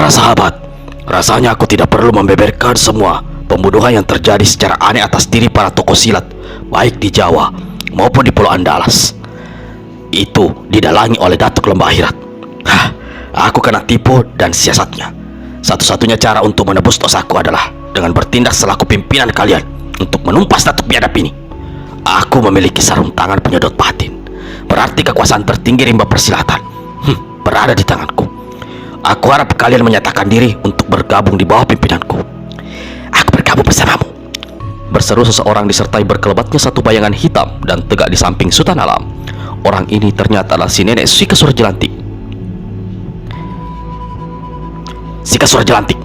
Para sahabat, rasanya aku tidak perlu membeberkan semua pembunuhan yang terjadi secara aneh atas diri para tokoh silat, baik di Jawa maupun di Pulau Andalas. Itu didalangi oleh Datuk Lembah Akhirat. Aku kena tipu dan siasatnya. Satu-satunya cara untuk menebus dosaku adalah dengan bertindak selaku pimpinan kalian untuk menumpas Datuk biadab ini. Aku memiliki sarung tangan penyedot batin. Berarti kekuasaan tertinggi rimba persilatan berada di tanganku. Aku harap kalian menyatakan diri untuk bergabung di bawah pimpinanku. Aku bergabung bersamamu, berseru seseorang disertai berkelebatnya satu bayangan hitam dan tegak di samping Sultan Alam. Orang ini ternyata adalah si nenek Sika Surajelantik. Sika Surajelantik,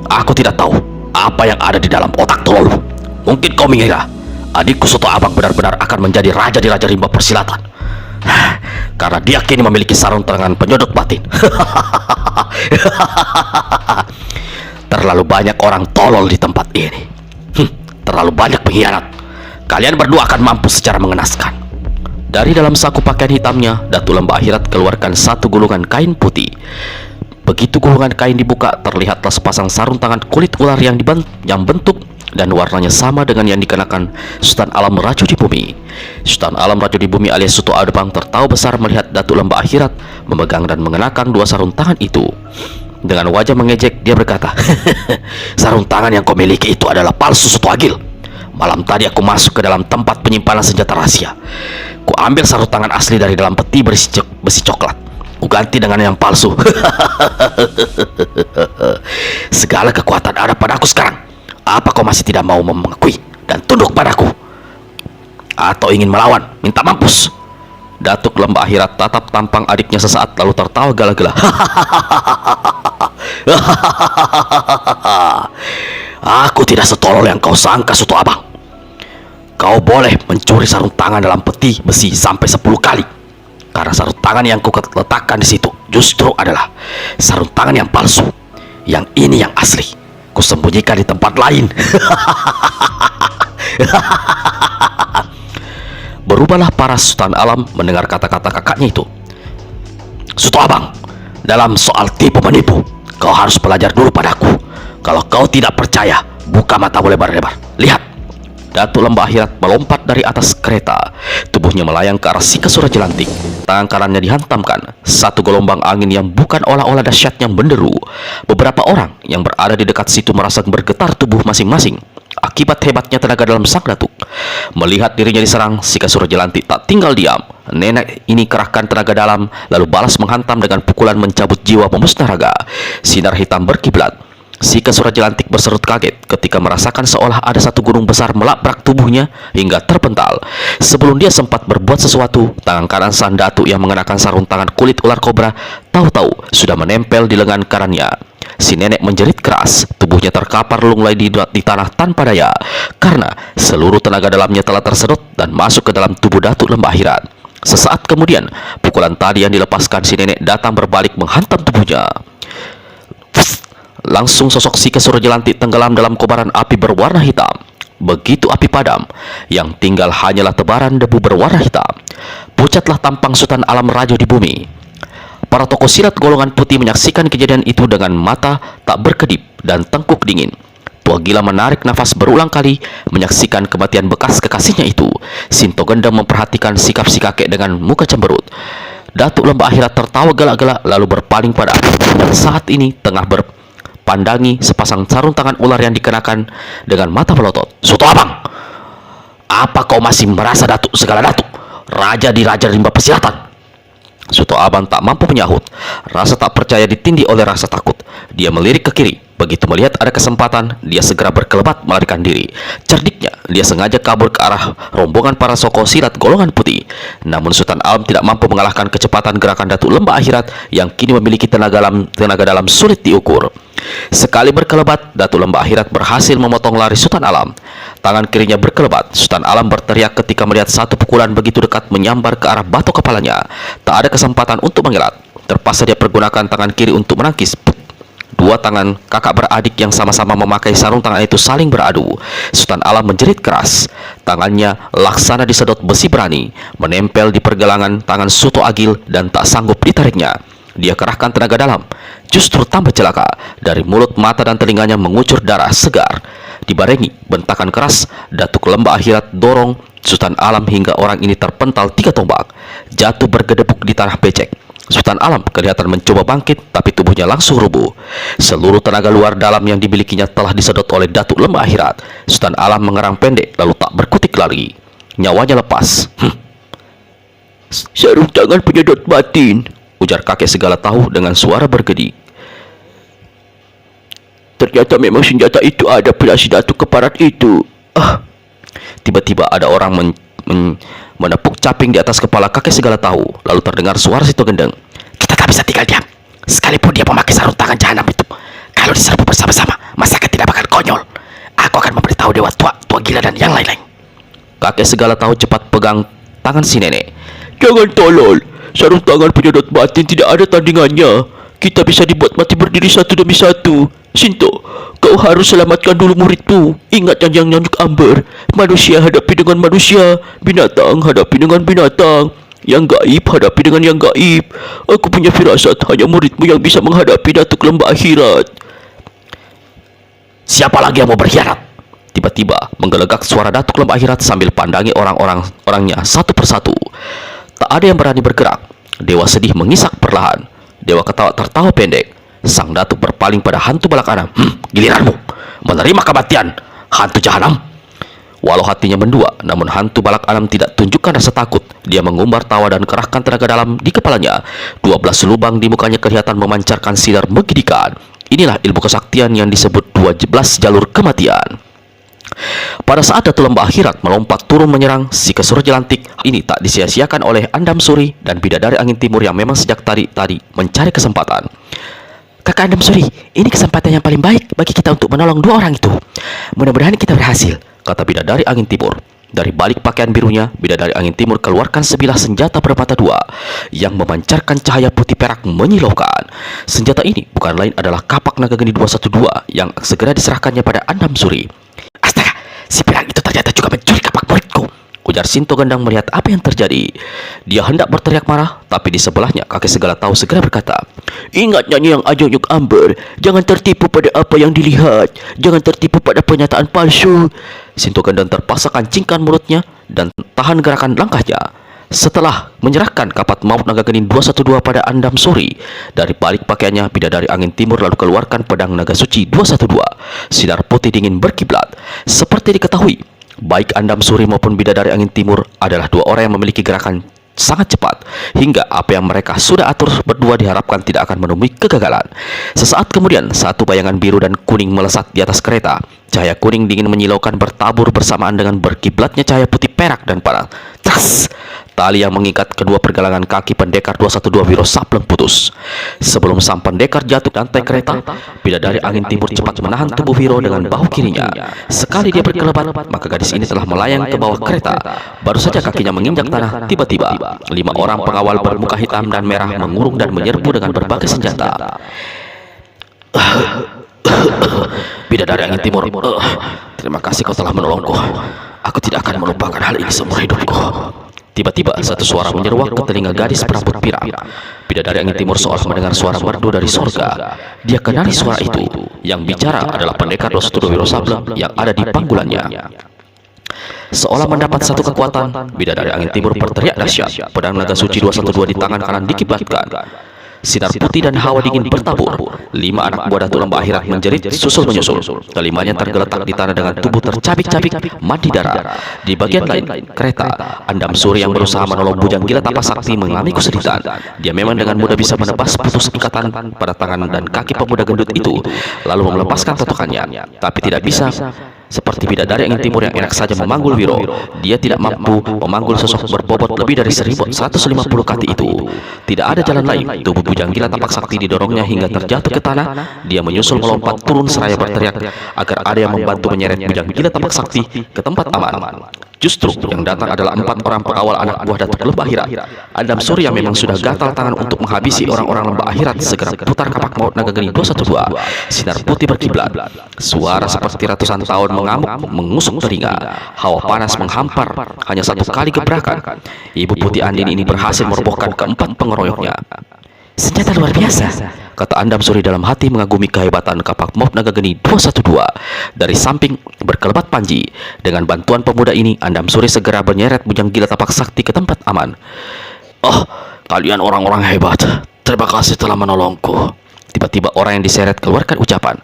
aku tidak tahu apa yang ada di dalam otak tololmu. Mungkin kau mengira adikku Soto Abang benar-benar akan menjadi raja di Raja Rimba Persilatan karena dia kini memiliki sarung tangan penyodot batin. Terlalu banyak orang tolol di tempat ini. Terlalu banyak pengkhianat. Kalian berdua akan mampus secara mengenaskan. Dari dalam saku pakaian hitamnya, Datuk Lembah Akhirat keluarkan satu gulungan kain putih. Begitu gulungan kain dibuka, terlihatlah sepasang sarung tangan kulit ular yang bentuk dan warnanya sama dengan yang dikenakan Sultan Alam Raju di Bumi. Sultan Alam Raju di Bumi alias Soto Abang tertawa besar melihat Datuk Lembah Akhirat memegang dan mengenakan dua sarung tangan itu. Dengan wajah mengejek, dia berkata, sarung tangan yang kau miliki itu adalah palsu, Soto Agil. Malam tadi aku masuk ke dalam tempat penyimpanan senjata rahasia. Ku ambil sarung tangan asli dari dalam peti besi coklat. Ku ganti dengan yang palsu. Segala kekuatan ada padaku sekarang. Apa kau masih tidak mau mengakui dan tunduk padaku? Atau ingin melawan, minta mampus? Datuk Lembah Akhirat tatap tampang adiknya sesaat lalu tertawa gala-gala. Aku tidak setolol yang kau sangka, Soto Abang. Kau boleh mencuri sarung tangan dalam peti besi sampai 10 kali. Karena sarung tangan yang ku letakkan di situ justru adalah sarung tangan yang palsu. Yang ini yang asli kusembunyikan di tempat lain. Berubahlah para Sultan Alam mendengar kata-kata kakaknya itu. Soto Abang, dalam soal tipu menipu, kau harus belajar dulu padaku. Kalau kau tidak percaya, buka matamu lebar-lebar. Lihat. Datuk Lembah Akhirat melompat dari atas kereta. Tubuhnya melayang ke arah Sika Surajelantik. Tangan kanannya dihantamkan. Satu gelombang angin yang bukan olah-olah dahsyat yang menderu. Beberapa orang yang berada di dekat situ merasa bergetar tubuh masing-masing akibat hebatnya tenaga dalam sang datuk. Melihat dirinya diserang, Sika Surajelantik tak tinggal diam. Nenek ini kerahkan tenaga dalam lalu balas menghantam dengan pukulan mencabut jiwa memusnah raga. Sinar hitam berkiblat. Sika Surajelantik berserut kaget ketika merasakan seolah ada satu gunung besar melabrak tubuhnya hingga terpental. Sebelum dia sempat berbuat sesuatu, tangan kanan sang datuk yang mengenakan sarung tangan kulit ular kobra tahu-tahu sudah menempel di lengan kanannya. Si nenek menjerit keras, tubuhnya terkapar lunglai di tanah tanpa daya karena seluruh tenaga dalamnya telah tersedot dan masuk ke dalam tubuh Datuk Lembah Akhirat. Sesaat kemudian, pukulan tadi yang dilepaskan si nenek datang berbalik menghantam tubuhnya. Langsung sosok Sika Surajelantik tenggelam dalam kobaran api berwarna hitam. Begitu api padam, yang tinggal hanyalah tebaran debu berwarna hitam. Pucatlah tampang Sultan Alam Raju di Bumi. Para tokoh silat golongan putih menyaksikan kejadian itu dengan mata tak berkedip dan tengkuk dingin. Tua Gila menarik nafas berulang kali menyaksikan kematian bekas kekasihnya itu. Sinto Gendeng memperhatikan sikap si kakek dengan muka cemberut. Datuk Lembah Akhirat tertawa gelak-gelak lalu berpaling pada api dan saat ini tengah pandangi sepasang sarung tangan ular yang dikenakan dengan mata melotot. Soto Abang, apa kau masih merasa datuk segala datuk? Raja di Raja Rimba Persilatan? Soto Abang tak mampu menyahut. Rasa tak percaya ditindih oleh rasa takut. Dia melirik ke kiri. Begitu melihat ada kesempatan, dia segera berkelebat melarikan diri. Cerdiknya, dia sengaja kabur ke arah rombongan para tokoh silat golongan putih. Namun Sultan Alam tidak mampu mengalahkan kecepatan gerakan Datuk Lembah Akhirat yang kini memiliki tenaga dalam sulit diukur. Sekali berkelebat, Datuk Lembah Akhirat berhasil memotong lari Sultan Alam. Tangan kirinya berkelebat. Sultan Alam berteriak ketika melihat satu pukulan begitu dekat menyambar ke arah batok kepalanya. Tak ada kesempatan untuk mengelak. Terpaksa dia pergunakan tangan kiri untuk menangkis. Dua tangan kakak beradik yang sama-sama memakai sarung tangan itu saling beradu. Sultan Alam menjerit keras. Tangannya laksana disedot besi berani, menempel di pergelangan tangan Soto Agil dan tak sanggup ditariknya. dia kerahkan tenaga dalam. Justru tambah celaka. Dari mulut, mata, dan telinganya mengucur darah segar. Dibarengi bentakan keras, Datuk Lembah Akhirat dorong Sultan Alam hingga orang ini terpental 3 tombak, jatuh bergedebuk di tanah becek. Sultan Alam kelihatan mencoba bangkit, tapi tubuhnya langsung rubuh. Seluruh tenaga luar dalam yang dimilikinya telah disedot oleh Datuk Lembah Akhirat. Sultan Alam mengerang pendek, lalu tak berkutik lagi. Nyawanya lepas. Sarung tangan penyedot batin, ujar kakek segala tahu dengan suara bergedik. Ternyata memang senjata itu ada pada si Datuk Keparat itu. Tiba-tiba ada orang menepuk caping di atas kepala kakek segala tahu. Lalu terdengar suara Sito Gendeng. Kita tak bisa tinggal diam. Sekalipun dia memakai sarung tangan jahanam itu, kalau diserbu bersama-sama, masyarakat tidak bakal konyol. Aku akan memberitahu dewa tua gila dan yang lain-lain. Kakek segala tahu cepat pegang tangan si nenek. Jangan tolol. Sarung tangan penyedot batin tidak ada tandingannya. Kita bisa dibuat mati berdiri satu demi satu. Sinto, kau harus selamatkan dulu muridmu. Ingat yang Nyanyuk Amber. Manusia hadapi dengan manusia, binatang hadapi dengan binatang, yang gaib hadapi dengan yang gaib. Aku punya firasat hanya muridmu yang bisa menghadapi Datuk Lembah Akhirat. Siapa lagi yang mau berkhianat? Tiba-tiba menggelegak suara Datuk Lembah Akhirat sambil pandangi orang-orangnya satu persatu. Tak ada yang berani bergerak. Dewa sedih mengisak perlahan. Dewa ketawa tertawa pendek. Sang Datuk berpaling pada hantu balak anam. Giliranmu menerima kematian, hantu jahanam. Walau hatinya mendua, namun hantu balak anam tidak tunjukkan rasa takut. Dia mengumbar tawa dan kerahkan tenaga dalam di kepalanya. 12 lubang di mukanya kelihatan memancarkan sinar menggidikan. Inilah ilmu kesaktian yang disebut 12 jalur kematian. Pada saat Datuk Lembah Akhirat melompat turun menyerang si Kesur Jelantik, ini tak disia-siakan oleh Andam Suri dan Bidadari Angin Timur yang memang sejak tadi mencari kesempatan. Kakak Andam Suri, ini kesempatan yang paling baik bagi kita untuk menolong 2 orang itu. Mudah-mudahan kita berhasil, kata Bidadari Angin Timur. Dari balik pakaian birunya, Bidadari Angin Timur keluarkan sebilah senjata bermata 2 yang memancarkan cahaya putih perak menyilaukan. Senjata ini bukan lain adalah kapak naga geni 212 yang segera diserahkannya pada Andam Suri. Astaga, si pirang itu ternyata juga mencuri kapak muridku, ujar Sinto Gendang melihat apa yang terjadi. Dia hendak berteriak marah, tapi di sebelahnya kakek segala tahu segera berkata, ingat Nyanyi yang Nyanyuk Amber, jangan tertipu pada apa yang dilihat, jangan tertipu pada pernyataan palsu. Sinto Gendang terpaksa kancingkan mulutnya dan tahan gerakan langkahnya. Setelah menyerahkan kapak maut naga geni 212 pada Andam Suri, dari balik pakaiannya Bidadari Angin Timur lalu keluarkan pedang naga suci 212. Sinar putih dingin berkiblat. Seperti diketahui, baik Andam Suri maupun Bidadari Angin Timur adalah 2 orang yang memiliki gerakan sangat cepat, hingga apa yang mereka sudah atur berdua diharapkan tidak akan menemui kegagalan. Sesaat kemudian, satu bayangan biru dan kuning melesat di atas kereta. Cahaya kuning dingin menyilaukan bertabur bersamaan dengan berkiblatnya cahaya putih perak dan panas. Tas! Tali yang mengikat kedua pergelangan kaki pendekar 212 Wiro Sableng putus. Sebelum sang pendekar jatuh ke lantai kereta, Bidadari Angin Timur cepat menahan tubuh Wiro dengan bahu kirinya. Sekali dia berkelebat, maka gadis ini telah melayang ke bawah kereta. Baru saja kakinya menginjak tanah, tiba-tiba 5 orang pengawal bermuka hitam dan merah mengurung dan menyerbu dengan berbagai senjata. Bidadari Angin Timur, terima kasih kau telah menolongku. Aku tidak akan melupakan hal ini seumur hidupku. Tiba-tiba satu suara menyeruak ke telinga gadis berambut pirang. Bidadari Angin Timur seolah mendengar suara merdu dari sorga. Dia kenali suara itu. Yang bicara adalah pendekar 212 Wiro Sableng yang ada di panggulannya. Seolah mendapat satu kekuatan, Bidadari Angin Timur berteriak dahsyat. Pedang naga suci 212 di tangan kanan dikiblatkan. Sinar putih dan hawa dingin bertabur. 5 anak buah Datuk Lembah Akhirat menjerit susul menyusul. Kelimanya tergeletak di tanah dengan tubuh tercabik-cabik mandi darah. Di bagian lain kereta, Andam Suri yang berusaha menolong bujang gila tapak sakti mengalami kesulitan. Dia memang dengan mudah bisa menebas putus ikatan pada tangan dan kaki pemuda gendut itu, lalu melepaskan totokannya. Tapi tidak bisa seperti Bidadari Angin Timur yang enak saja memanggul Wiro. Dia tidak mampu memanggul sosok berbobot lebih dari 150 kaki itu. Tidak ada jalan lain. Tubuh bujang gila tapak sakti didorongnya hingga terjatuh ke tanah. Dia menyusul melompat turun seraya berteriak agar ada yang membantu menyeret bujang gila tapak sakti ke tempat aman. Justru yang datang adalah 4 orang pengawal anak buah Datuk Lembah Akhirat. Andam Suri yang memang sudah gatal tangan untuk menghabisi orang-orang Lembah Akhirat segera putar kapak maut naga geni 212. Sinar putih berkiblat. Suara seperti ratusan tahun mengamuk mengusuk telinga. Hawa panas menghampar. Hanya satu kali gebrakan, Ibu Putih Andin ini berhasil merobohkan keempat pengeroyoknya. Senjata luar biasa, kata Andam Suri dalam hati mengagumi kehebatan kapak mob naga geni 212. Dari samping berkelebat Panji. Dengan bantuan pemuda ini, Andam Suri segera menyeret bujang gila tapak sakti ke tempat aman. Oh, kalian orang-orang hebat. Terima kasih telah menolongku. Tiba-tiba orang yang diseret keluarkan ucapan.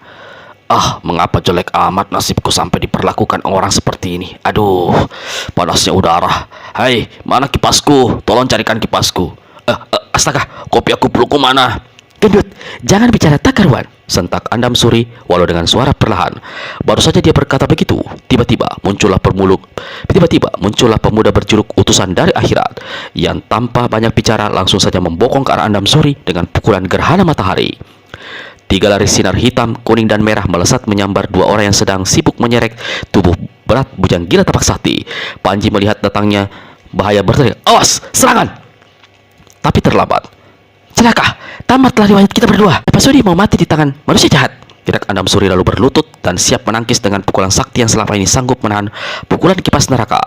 Ah, mengapa jelek amat nasibku sampai diperlakukan orang seperti ini. Aduh, panasnya udara. Hai, mana kipasku? Tolong carikan kipasku. Astaga, kopi aku pelukku mana? Gendut, jangan bicara tak karuan, sentak Andam Suri walau dengan suara perlahan. Baru saja dia berkata begitu, tiba-tiba muncullah pemuda berjuluk utusan dari akhirat yang tanpa banyak bicara langsung saja membokong ke arah Andam Suri dengan pukulan gerhana matahari. 3 laris sinar hitam, kuning dan merah melesat menyambar 2 orang yang sedang sibuk menyerek tubuh berat bujang gila tapak sakti. Panji melihat datangnya bahaya berteriak, "Awas, serangan!" Tapi terlambat. Celaka, tamatlah riwayat kita berdua. Apa Sudi mau mati di tangan manusia jahat? Gerak Andam Suri lalu berlutut dan siap menangkis dengan pukulan sakti yang selama ini sanggup menahan pukulan kipas neraka.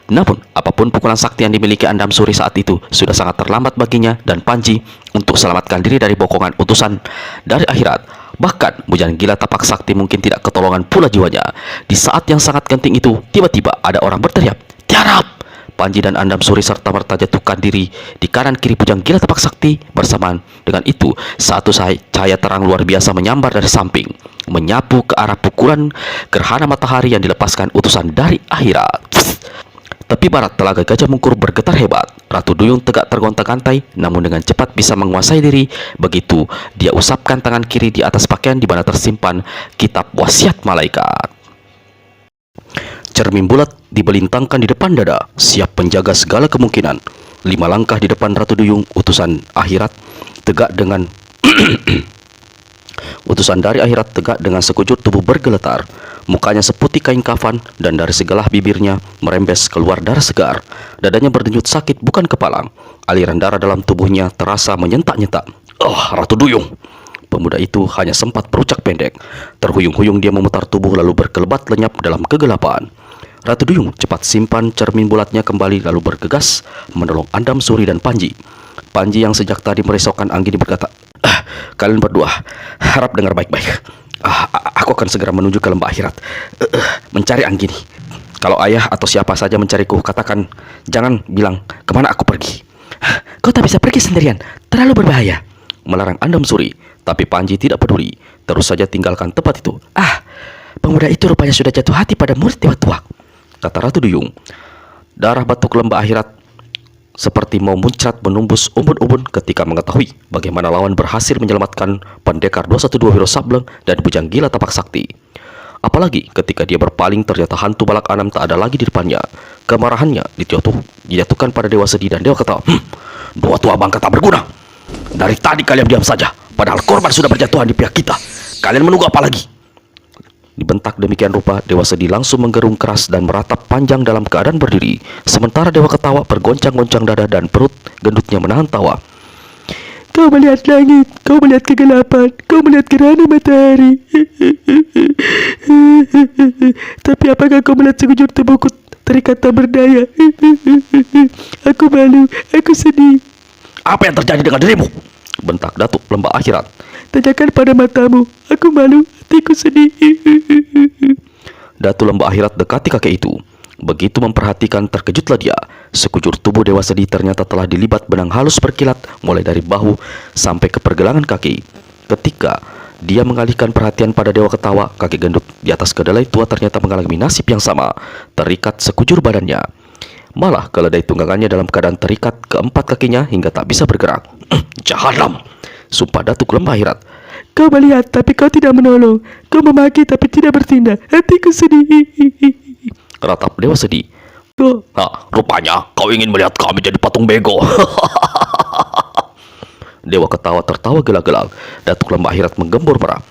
Namun, apapun pukulan sakti yang dimiliki Andam Suri saat itu sudah sangat terlambat baginya dan Panji untuk selamatkan diri dari bokongan utusan dari akhirat. Bahkan, bujang gila tapak sakti mungkin tidak ketolongan pula jiwanya. Di saat yang sangat genting itu, tiba-tiba ada orang berteriak, "Tiarap!" Panji dan Andam Suri serta-merta jatuhkan diri di kanan kiri bujang gila tapak sakti. Bersamaan dengan itu, satu cahaya terang luar biasa menyambar dari samping, menyapu ke arah pukulan gerhana matahari yang dilepaskan utusan dari akhirat. Tepi barat Telaga Gajah Mungkur bergetar hebat. Ratu Duyung tegak tergonta-gantai, namun dengan cepat bisa menguasai diri. Begitu dia usapkan tangan kiri di atas pakaian di mana tersimpan kitab wasiat malaikat. Cermin bulat dibelintangkan di depan dada, siap penjaga segala kemungkinan. 5 langkah di depan Ratu Duyung, utusan akhirat tegak dengan utusan dari akhirat tegak dengan sekujur tubuh bergeletar. Mukanya seputih kain kafan dan dari segelah bibirnya merembes keluar darah segar. Dadanya berdenyut sakit bukan kepalang. Aliran darah dalam tubuhnya terasa menyentak-nyentak. "Oh, Ratu Duyung!" Pemuda itu hanya sempat berucap pendek. Terhuyung-huyung dia memutar tubuh lalu berkelebat lenyap dalam kegelapan. Ratu Duyung cepat simpan cermin bulatnya kembali lalu bergegas menolong Andam Suri dan Panji. Panji yang sejak tadi merisaukan Anggini berkata, "Kalian berdua harap dengar baik-baik. Aku akan segera menuju ke lembah akhirat mencari Anggini. Kalau ayah atau siapa saja mencariku, katakan jangan bilang kemana aku pergi." "Kau tak bisa pergi sendirian, terlalu berbahaya," melarang Andam Suri. Tapi Panji tidak peduli, terus saja tinggalkan tempat itu. Pemuda itu rupanya sudah jatuh hati pada murid Dewa Tuak," kata Ratu Duyung. Darah batuk lembah akhirat seperti mau muncrat menumbus umbun-umbun ketika mengetahui bagaimana lawan berhasil menyelamatkan pendekar 212 Wiro Sableng dan bujang gila tapak sakti. Apalagi ketika dia berpaling ternyata hantu balak anam tak ada lagi di depannya. Kemarahannya dijatuhkan pada Dewa Sedih dan Dewa Ketawa. "Dua tua bangka tak berguna. Dari tadi kalian diam saja, padahal korban sudah berjatuhan di pihak kita. Kalian menunggu apa lagi?" Dibentak demikian rupa, Dewa Sedih langsung menggerung keras dan meratap panjang dalam keadaan berdiri. Sementara Dewa Ketawa bergoncang-goncang dada dan perut gendutnya menahan tawa. "Kau melihat langit, kau melihat kegelapan, kau melihat gerhana matahari. Tapi apakah kau melihat sekujur tubuhku terikat tak berdaya? Aku malu, aku sedih." "Apa yang terjadi dengan dirimu?" bentak Datuk Lembah Akhirat. "Tanyakan pada matamu, aku malu, hatiku sedih." Datuk Lembah Akhirat dekati kakek itu. Begitu memperhatikan, terkejutlah dia. Sekujur tubuh Dewa Sedih ternyata telah dilibat benang halus berkilat mulai dari bahu sampai ke pergelangan kaki. Ketika dia mengalihkan perhatian pada Dewa Ketawa, kakek gendut di atas kedelai tua ternyata mengalami nasib yang sama, terikat sekujur badannya. Malah keledai tunggangannya dalam keadaan terikat keempat kakinya hingga tak bisa bergerak. "Jahanam!" sumpah Datuk Lembah Akhirat. "Kau melihat tapi kau tidak menolong. Kau memaki tapi tidak bertindak. Hatiku sedih," ratap Dewa Sedih. "Rupanya kau ingin melihat kami jadi patung bego." Dewa Ketawa tertawa gelak-gelak. Datuk Lembah Akhirat menggembor marah.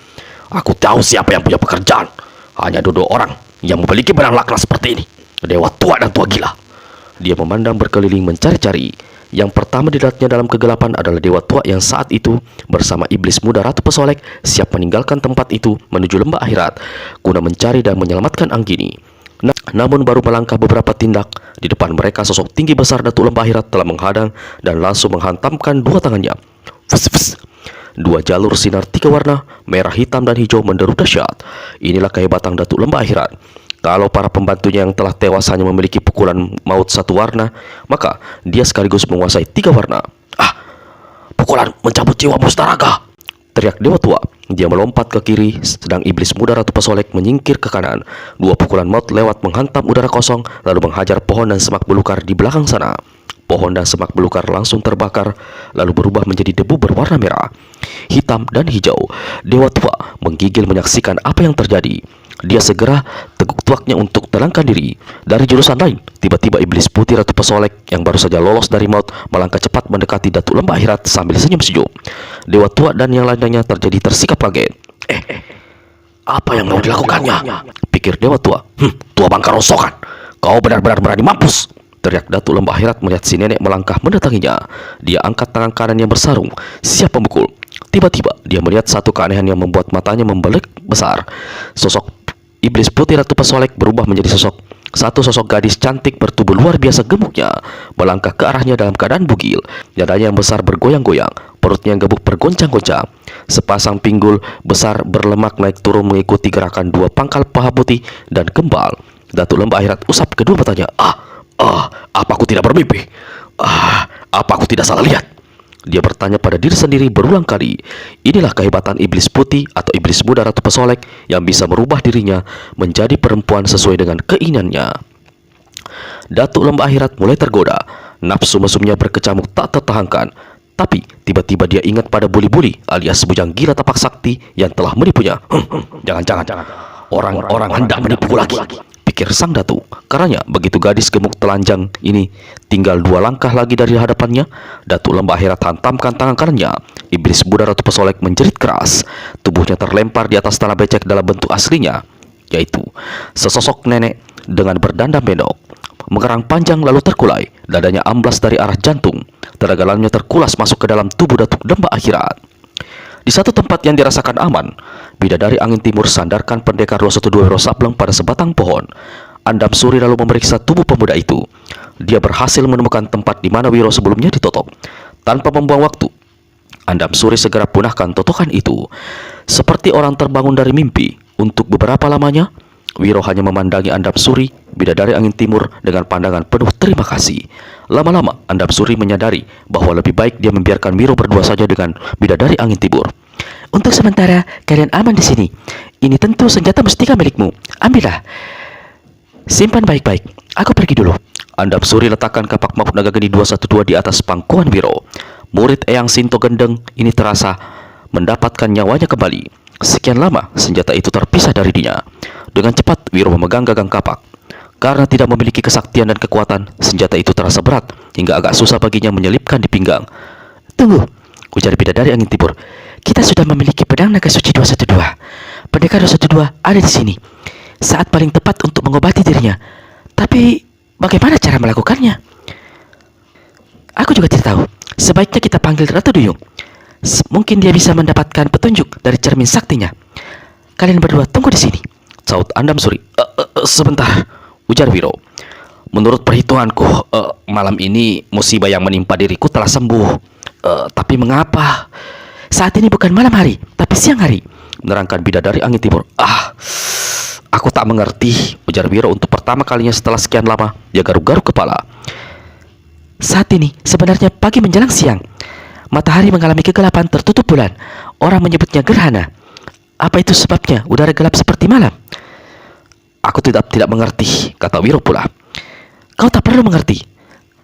"Aku tahu siapa yang punya pekerjaan. Hanya 2 orang yang memiliki benang laknat seperti ini. Dewa tua dan tua gila." Dia memandang berkeliling mencari-cari. Yang pertama dilihatnya dalam kegelapan adalah Dewa Tua yang saat itu bersama iblis muda Ratu Pesolek siap meninggalkan tempat itu menuju lembah akhirat guna mencari dan menyelamatkan Anggini. Namun baru melangkah beberapa tindak, di depan mereka sosok tinggi besar Datuk Lembah Akhirat telah menghadang dan langsung menghantamkan 2 tangannya. Fus, fus. Dua jalur sinar tiga warna, merah, hitam, dan hijau menderu dahsyat. Inilah kehebatan Datuk Lembah Akhirat. Kalau para pembantunya yang telah tewas hanya memiliki pukulan maut satu warna, maka dia sekaligus menguasai tiga warna. Ah, pukulan mencabut jiwa mustaraga! Teriak Dewa Tua. Dia melompat ke kiri, sedang iblis muda Ratu Pesolek menyingkir ke kanan. Dua pukulan maut lewat menghantam udara kosong, lalu menghajar pohon dan semak belukar di belakang sana. Pohon dan semak belukar langsung terbakar, lalu berubah menjadi debu berwarna merah, hitam, dan hijau. Dewa Tua menggigil menyaksikan apa yang terjadi. Dia segera teguk tuaknya untuk telangkan diri. Dari jurusan lain, tiba-tiba iblis putih Ratu Pesolek yang baru saja lolos dari maut melangkah cepat mendekati Datuk Lembah Akhirat sambil senyum-senyum. Dewa Tua dan yang lainnya terjadi tersikap kaget. Apa yang mau dilakukannya? Pikir Dewa Tua. Tua bangka rongsokan, kau benar-benar berani mampus! Teriak Datuk Lembah Akhirat melihat si nenek melangkah mendatanginya. Dia angkat tangan kanan yang bersarung, siap memukul. Tiba-tiba dia melihat satu keanehan yang membuat matanya membelik besar. Sosok iblis putih Ratu Pesolek berubah menjadi satu sosok gadis cantik bertubuh luar biasa gemuknya, melangkah ke arahnya dalam keadaan bugil. Dadanya yang besar bergoyang-goyang, perutnya yang gebuk bergoncang-goncang. Sepasang pinggul besar berlemak naik turun mengikuti gerakan dua pangkal paha putih dan gembal. Datuk Lembah Akhirat usap kedua matanya. Apa aku tidak bermimpi? Apa aku tidak salah lihat? Dia bertanya pada diri sendiri berulang kali. Inilah kehebatan iblis putih atau iblis muda Ratu Pesolek yang bisa merubah dirinya menjadi perempuan sesuai dengan keinginannya. Datuk Lembah Akhirat mulai tergoda. Nafsu mesumnya berkecamuk tak tertahankan. Tapi tiba-tiba dia ingat pada Buli-Buli alias bujang gila tapak sakti yang telah menipunya. Jangan-jangan orang-orang hendak menipuku lagi, pikir sang Datu. Karenanya begitu gadis gemuk telanjang ini tinggal dua langkah lagi dari hadapannya, Datuk Lembah Akhirat hantamkan tangan kanannya. Iblis muda Ratu Pesolek menjerit keras. Tubuhnya terlempar di atas tanah becek dalam bentuk aslinya, yaitu sesosok nenek dengan berdandang bendok, mengerang panjang lalu terkulai. Dadanya amblas dari arah jantung. Tenaga dalamnya terkulas masuk ke dalam tubuh Datuk Lembah Akhirat. Di satu tempat yang dirasakan aman, bidadari angin timur sandarkan pendekar 212 Wiro Sableng pada sebatang pohon. Andam Suri lalu memeriksa tubuh pemuda itu. Dia berhasil menemukan tempat di mana Wiro sebelumnya ditotok. Tanpa membuang waktu, Andam Suri segera punahkan totokan itu. Seperti orang terbangun dari mimpi, untuk beberapa lamanya Wiro hanya memandangi Andam Suri, bidadari angin timur, dengan pandangan penuh terima kasih. Lama-lama Andam Suri menyadari bahwa lebih baik dia membiarkan Wiro berdua saja dengan bidadari angin timur. Untuk sementara kalian aman di sini. Ini tentu senjata mustika milikmu. Ambillah. Simpan baik-baik. Aku pergi dulu. Andam Suri letakkan kapak maut naga geni 212 di atas pangkuan Wiro. Murid Eyang Sinto Gendeng ini terasa mendapatkan nyawanya kembali. Sekian lama senjata itu terpisah dari dirinya. Dengan cepat Wiro memegang gagang kapak. Karena tidak memiliki kesaktian dan kekuatan, senjata itu terasa berat hingga agak susah baginya menyelipkan di pinggang. Tunggu, ujar bidadari angin timur. Kita sudah memiliki pedang naga suci 212. Pendekar 212 ada di sini. Saat paling tepat untuk mengobati dirinya. Tapi bagaimana cara melakukannya? Aku juga tidak tahu. Sebaiknya kita panggil Ratu Duyung. Mungkin dia bisa mendapatkan petunjuk dari cermin saktinya. Kalian berdua tunggu di sini, saut Andam Suri. Sebentar, ujar Wiro. Menurut perhitunganku, malam ini musibah yang menimpa diriku telah sembuh. Tapi mengapa? Saat ini bukan malam hari, tapi siang hari, menerangkan bidadari angin timur. Aku tak mengerti, ujar Wiro untuk pertama kalinya setelah sekian lama. Dia garuk-garuk kepala. Saat ini sebenarnya pagi menjelang siang. Matahari mengalami kegelapan tertutup bulan. Orang menyebutnya gerhana. Apa itu sebabnya udara gelap seperti malam? Aku tidak mengerti, kata Wiro pula. Kau tak perlu mengerti.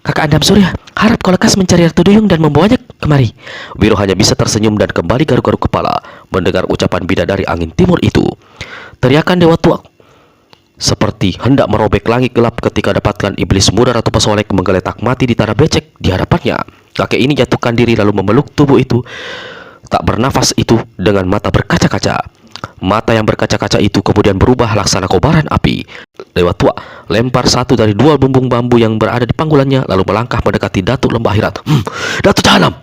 Kakak Andam Surya harap kau lekas mencari Ratu Duyung dan membawanya kemari. Wiro hanya bisa tersenyum dan kembali garuk-garuk kepala mendengar ucapan bidadari angin timur itu. Teriakan Dewa Tua seperti hendak merobek langit gelap ketika dapatkan iblis muda Ratu Pesolek menggeletak mati di tanah becek di hadapannya. Kakek ini jatuhkan diri lalu memeluk tubuh itu tak bernafas itu dengan mata berkaca-kaca. Mata yang berkaca-kaca itu kemudian berubah laksana kobaran api. Dewa Tua lempar satu dari dua bumbung bambu yang berada di pangkulannya lalu melangkah mendekati Datuk Lembah Akhirat. Datuk Jahanam,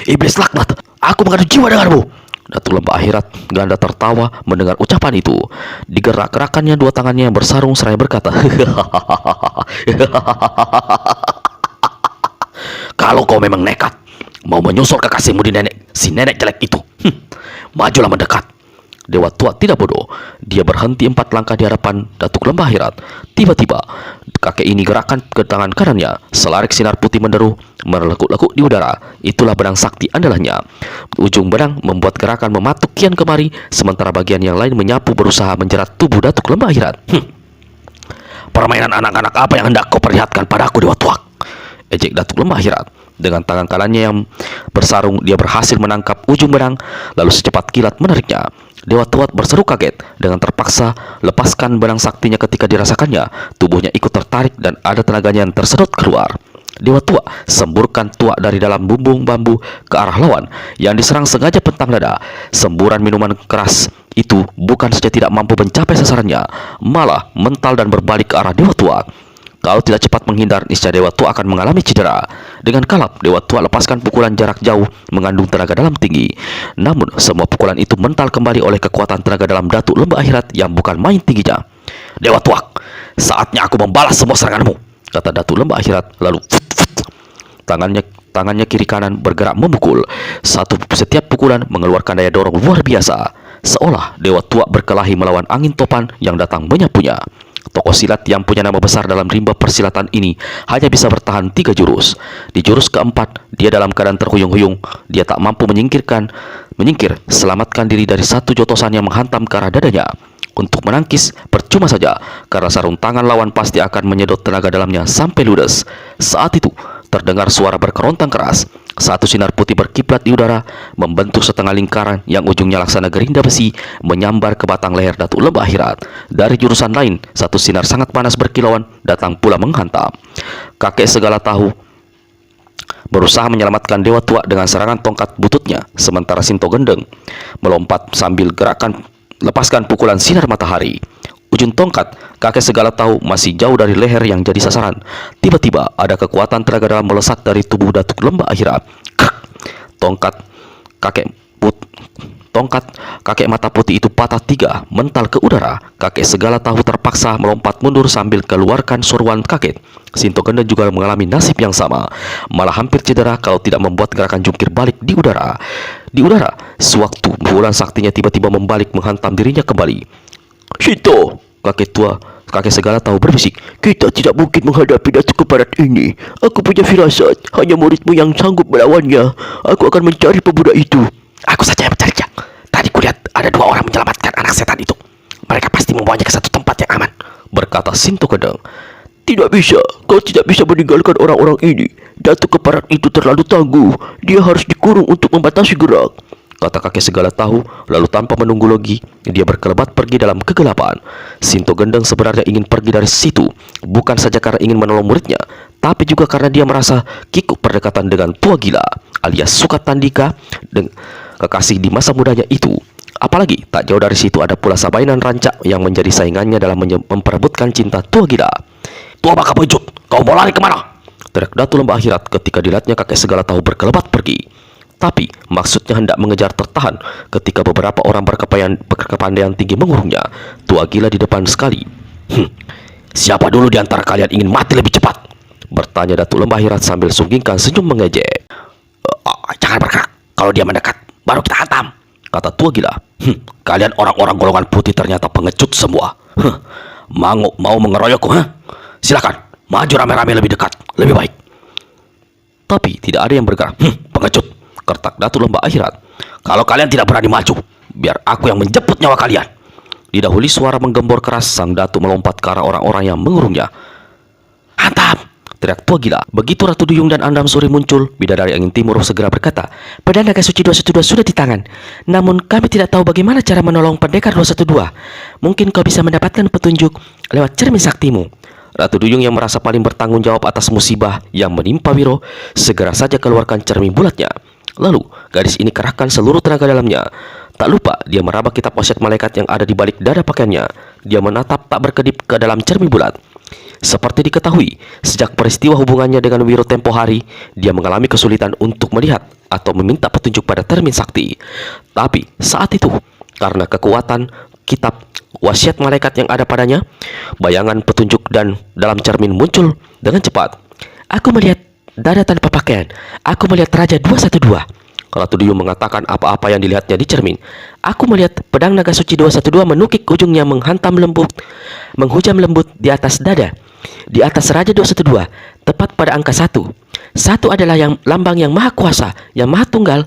iblis laknat, aku mengadu jiwa denganmu. Datuk Lembah Akhirat ganda tertawa mendengar ucapan itu. Digerak-gerakannya dua tangannya yang bersarung seraya berkata, kalau kau memang nekat mau menyusul kekasihmu di si nenek jelek itu. Majulah mendekat. Dewa tua tidak bodoh. Dia berhenti 4 langkah di hadapan Datuk Lembah Akhirat. Tiba-tiba, kakek ini gerakkan ke tangan kanannya. Selarik sinar putih menderu, melekuk-lekuk di udara. Itulah benang sakti andalannya. Ujung benang membuat gerakan mematuk kian kemari, sementara bagian yang lain menyapu berusaha menjerat tubuh Datuk Lembah Akhirat. Permainan anak-anak apa yang hendak kau perlihatkan padaku, Dewa Tua? Ejek Datuk Lembah Akhirat. Dengan tangan kanannya yang bersarung, dia berhasil menangkap ujung benang, lalu secepat kilat menariknya. Dewa Tua berseru kaget. Dengan terpaksa lepaskan benang saktinya ketika dirasakannya. Tubuhnya ikut tertarik dan ada tenaganya yang tersedot keluar. Dewa Tua semburkan tuak dari dalam bumbung bambu ke arah lawan yang diserang sengaja pentang dada. Semburan minuman keras itu bukan saja tidak mampu mencapai sasarannya, malah mental dan berbalik ke arah Dewa Tua. Kalau tidak cepat menghindar, niscaya Dewa Tua akan mengalami cedera. Dengan kalap, Dewa Tua lepaskan pukulan jarak jauh mengandung tenaga dalam tinggi. Namun, semua pukulan itu mental kembali oleh kekuatan tenaga dalam Datuk Lembah Akhirat yang bukan main tingginya. Dewa Tua, saatnya aku membalas semua seranganmu, kata Datuk Lembah Akhirat. Lalu tangannya kiri kanan bergerak memukul. Setiap pukulan mengeluarkan daya dorong luar biasa, seolah Dewa Tua berkelahi melawan angin topan yang datang menyapunya. Tokoh silat yang punya nama besar dalam rimba persilatan ini hanya bisa bertahan 3 jurus. Di jurus keempat, dia dalam keadaan terhuyung-huyung. Dia tak mampu menyingkir, selamatkan diri dari satu jotosan yang menghantam ke arah dadanya. Untuk menangkis, percuma saja, karena sarung tangan lawan pasti akan menyedot tenaga dalamnya sampai ludes. Saat itu, terdengar suara berkerontang keras. Satu sinar putih berkiplat di udara, membentuk setengah lingkaran yang ujungnya laksana gerinda besi, menyambar ke batang leher Datuk Lembah Akhirat. Dari jurusan lain, satu sinar sangat panas berkilauan datang pula menghantam. Kakek segala tahu berusaha menyelamatkan Dewa Tua dengan serangan tongkat bututnya, sementara Sinto Gendeng melompat sambil gerakan lepaskan pukulan sinar matahari. Ujung tongkat kakek segala tahu masih jauh dari leher yang jadi sasaran. Tiba-tiba ada kekuatan tenaga dalam melesat dari tubuh Datuk Lembah Akhirat. Tongkat kakek mata putih itu patah 3, mental ke udara. Kakek segala tahu terpaksa melompat mundur sambil keluarkan seruan kaget. Sinto Gendeng juga mengalami nasib yang sama, malah hampir cedera kalau tidak membuat gerakan jungkir balik di udara. Di udara, sewaktu pukulan saktinya tiba-tiba membalik menghantam dirinya kembali. Sinto, kakek segala tahu berbisik, kita tidak mungkin menghadapi Datuk Keparat ini. Aku punya firasat, hanya muridmu yang sanggup melawannya. Aku akan mencari pemuda itu. Aku saja yang mencarinya. Tadi kulihat ada 2 orang menyelamatkan anak setan itu. Mereka pasti membawanya ke satu tempat yang aman, berkata Sinto Gendeng. Tidak bisa, kau tidak bisa meninggalkan orang-orang ini. Datuk Keparat itu terlalu tangguh. Dia harus dikurung untuk membatasi gerak, kata kakek segala tahu. Lalu tanpa menunggu lagi, dia berkelebat pergi dalam kegelapan. Sinto Gendeng sebenarnya ingin pergi dari situ, bukan saja karena ingin menolong muridnya, tapi juga karena dia merasa kikuk perdekatan dengan tua gila alias Sukatandika, kekasih di masa mudanya itu. Apalagi tak jauh dari situ ada pula Sabainan Rancak yang menjadi saingannya dalam memperebutkan cinta tua gila. Tua baka pengecut, kau mau lari kemana? Teriak Datuk Lembah Akhirat ketika dilihatnya kakek segala tahu berkelebat pergi. Tapi maksudnya hendak mengejar tertahan ketika beberapa orang berkepandaian tinggi mengurungnya. Tua gila di depan sekali. Siapa dulu di antara kalian ingin mati lebih cepat? Bertanya Datuk Lembah Akhirat sambil sunggingkan senyum mengejek. Jangan bergerak, kalau dia mendekat baru kita hantam, kata tua gila. Kalian orang-orang golongan putih ternyata pengecut semua. Mau mengeroyokku, Silakan, maju rame-rame lebih dekat, lebih baik. Tapi tidak ada yang bergerak. Pengecut, kertak Datuk Lembah Akhirat. Kalau kalian tidak berani maju, biar aku yang menjemput nyawa kalian. Didahului suara menggembor keras, sang Datuk melompat ke arah orang-orang yang mengurungnya. Hantam, teriak tua gila. Begitu Ratu Duyung dan Andam Suri muncul, Bidadari Angin Timur segera berkata, pedang naga suci 212 sudah di tangan. Namun kami tidak tahu bagaimana cara menolong pendekar 212. Mungkin kau bisa mendapatkan petunjuk lewat cermin saktimu. Ratu Duyung yang merasa paling bertanggung jawab atas musibah yang menimpa Wiro segera saja keluarkan cermin bulatnya. Lalu gadis ini kerahkan seluruh tenaga dalamnya. Tak lupa dia meraba kitab wasiat malaikat yang ada di balik dada pakaiannya. Dia menatap tak berkedip ke dalam cermin bulat. Seperti diketahui, sejak peristiwa hubungannya dengan Wiro tempo hari, dia mengalami kesulitan untuk melihat atau meminta petunjuk pada cermin sakti. Tapi saat itu, karena kekuatan kitab wasiat malaikat yang ada padanya, bayangan petunjuk dan dalam cermin muncul dengan cepat. Aku melihat dada tanpa pakaian. Aku melihat Raja 212. Ratu Duyung mengatakan apa-apa yang dilihatnya di cermin. Aku melihat pedang naga suci 212 menukik ujungnya menghujam lembut di atas dada. Di atas Raja 212, tepat pada angka 1. 1 adalah yang lambang yang maha kuasa, yang maha tunggal,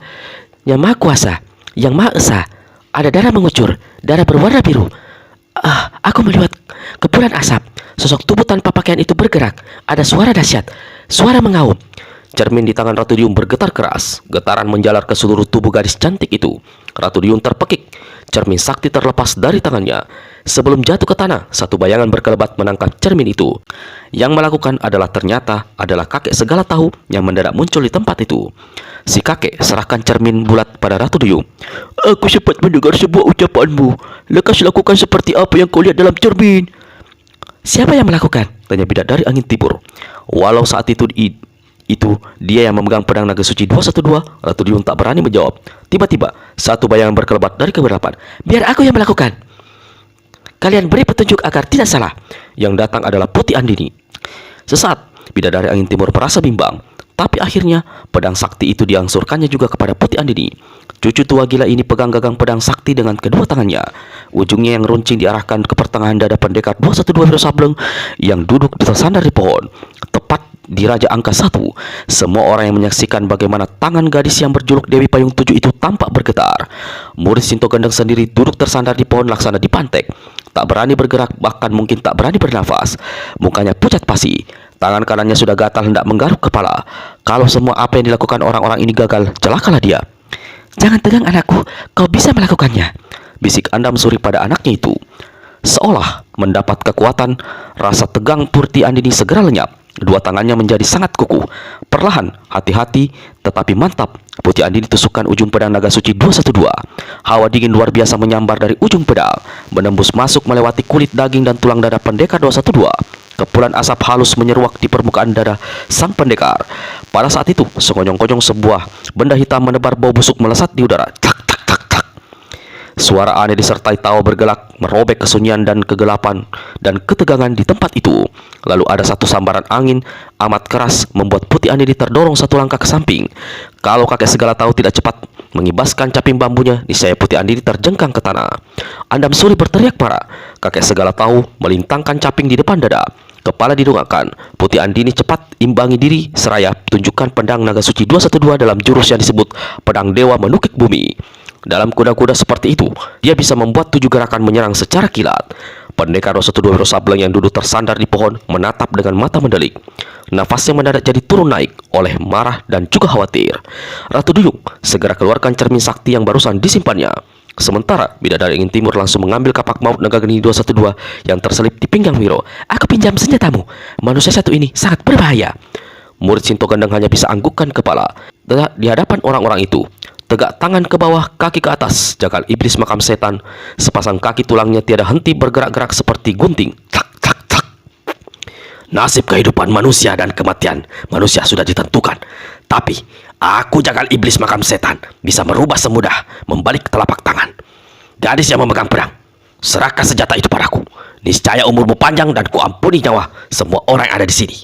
yang maha kuasa, yang maha esa. Ada darah mengucur, darah berwarna biru. Aku melihat kepulan asap. Sosok tubuh tanpa pakaian itu bergerak. Ada suara dahsyat, suara mengaum. Cermin di tangan Ratu Duyung bergetar keras. Getaran menjalar ke seluruh tubuh gadis cantik itu. Ratu Duyung terpekik. Cermin sakti terlepas dari tangannya. Sebelum jatuh ke tanah, satu bayangan berkelebat menangkap cermin itu. Yang melakukan ternyata adalah kakek segala tahu yang mendadak muncul di tempat itu. Si kakek serahkan cermin bulat pada Ratu Duyung. Aku sempat mendengar sebuah ucapanmu. Lekas lakukan seperti apa yang kau lihat dalam cermin. Siapa yang melakukan? Tanya bidadari angin timur. Walau saat itu dia yang memegang pedang naga suci 212, Ratu Duyung tak berani menjawab. Tiba-tiba, satu bayangan berkelebat dari kegelapan. Biar aku yang melakukan. Kalian beri petunjuk agar tidak salah. Yang datang adalah Putih Andini. Sesaat, bidadari angin timur merasa bimbang. Tapi akhirnya, pedang sakti itu diangsurkannya juga kepada Putih Andini. Cucu tua gila ini pegang gagang pedang sakti dengan kedua tangannya. Ujungnya yang runcing diarahkan ke pertengahan dada pendekar 212 Wiro Sableng yang duduk tersandar di pohon. Tepat di Raja Angka 1, semua orang yang menyaksikan bagaimana tangan gadis yang berjuluk Dewi Payung 7 itu tampak bergetar. Murid Sinto Gendeng sendiri duduk tersandar di pohon laksana dipantek. Tak berani bergerak, bahkan mungkin tak berani bernafas. Mukanya pucat pasi. Tangan kanannya sudah gatal hendak menggaruk kepala. Kalau semua apa yang dilakukan orang-orang ini gagal, celakalah dia. Jangan tegang anakku, kau bisa melakukannya, bisik Andam Suri pada anaknya itu. Seolah mendapat kekuatan, rasa tegang Putih Andini segera lenyap. Dua tangannya menjadi sangat kukuh. Perlahan, hati-hati, tetapi mantap, Putih Andini tusukkan ujung pedang naga suci 212. Hawa dingin luar biasa menyambar dari ujung pedang, menembus masuk melewati kulit, daging, dan tulang dada pendekar 212. Kepulan asap halus menyeruak di permukaan dada sang pendekar. Pada saat itu, sekonyong-konyong sebuah benda hitam menebar bau busuk melesat di udara. Tak, tak, tak, tak. Suara aneh disertai tawa bergelak merobek kesunyian dan kegelapan dan ketegangan di tempat itu. Lalu ada satu sambaran angin amat keras membuat Putih Andini terdorong satu langkah ke samping. Kalau kakek segala tahu tidak cepat mengibaskan caping bambunya, niscaya Putih Andini terjengkang ke tanah. Andam Suri berteriak parah. Kakek segala tahu melintangkan caping di depan dada. Kepala didongakkan. Putih Andini cepat imbangi diri seraya tunjukkan pedang naga suci 212 dalam jurus yang disebut pedang dewa menukik bumi. Dalam kuda-kuda seperti itu, dia bisa membuat 7 gerakan menyerang secara kilat. Pendekar 212 Wiro Sableng yang duduk tersandar di pohon menatap dengan mata mendelik. Nafasnya mendadak jadi turun naik oleh marah dan juga khawatir. Ratu Duyung segera keluarkan cermin sakti yang barusan disimpannya. Sementara bidadari angin timur langsung mengambil kapak maut naga geni 212 yang terselip di pinggang Wiro. Aku pinjam senjatamu. Manusia satu ini sangat berbahaya. Murid Sinto Gendeng hanya bisa anggukkan kepala di hadapan orang-orang itu. Tegak tangan ke bawah, kaki ke atas, jagal iblis makam setan. Sepasang kaki tulangnya tiada henti bergerak-gerak seperti gunting. Tak, tak, tak. Nasib kehidupan manusia dan kematian manusia sudah ditentukan. Tapi aku jagal iblis makam setan bisa merubah semudah membalik telapak tangan. Gadis yang memegang pedang, serahkan senjata itu padaku. Niscaya umurmu panjang dan kuampuni nyawa semua orang yang ada di sini.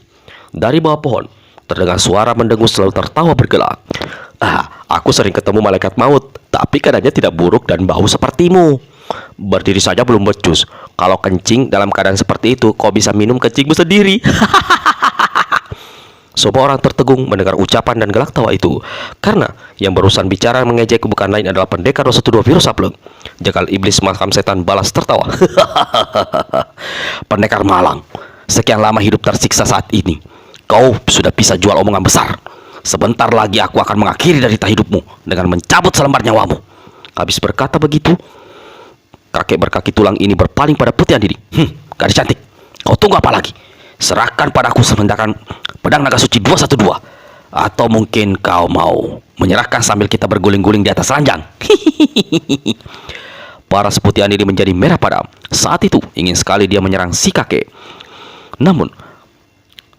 Dari bawah pohon terdengar suara mendengus lalu tertawa bergelak. Aku sering ketemu malaikat maut, tapi keadaannya tidak buruk dan bau sepertimu. Berdiri saja belum becus. Kalau kencing dalam keadaan seperti itu, kau bisa minum kencingmu sendiri. Semua orang tertegun mendengar ucapan dan gelak tawa itu, karena yang barusan bicara mengejek bukan lain adalah pendekar 212 Wiro Sableng. Jagal iblis makam setan balas tertawa. Pendekar malang, sekian lama hidup tersiksa saat ini, kau sudah bisa jual omongan besar. Sebentar lagi aku akan mengakhiri derita hidupmu dengan mencabut selembar nyawamu. Habis berkata begitu, kakek berkaki tulang ini berpaling pada Putih Andini. Gadis cantik, kau tunggu apa lagi? Serahkan padaku semendakan pedang naga suci 212. Atau mungkin kau mau menyerahkan sambil kita berguling-guling di atas ranjang. Paras Putih Andini menjadi merah padam. Saat itu ingin sekali dia menyerang si kakek. Namun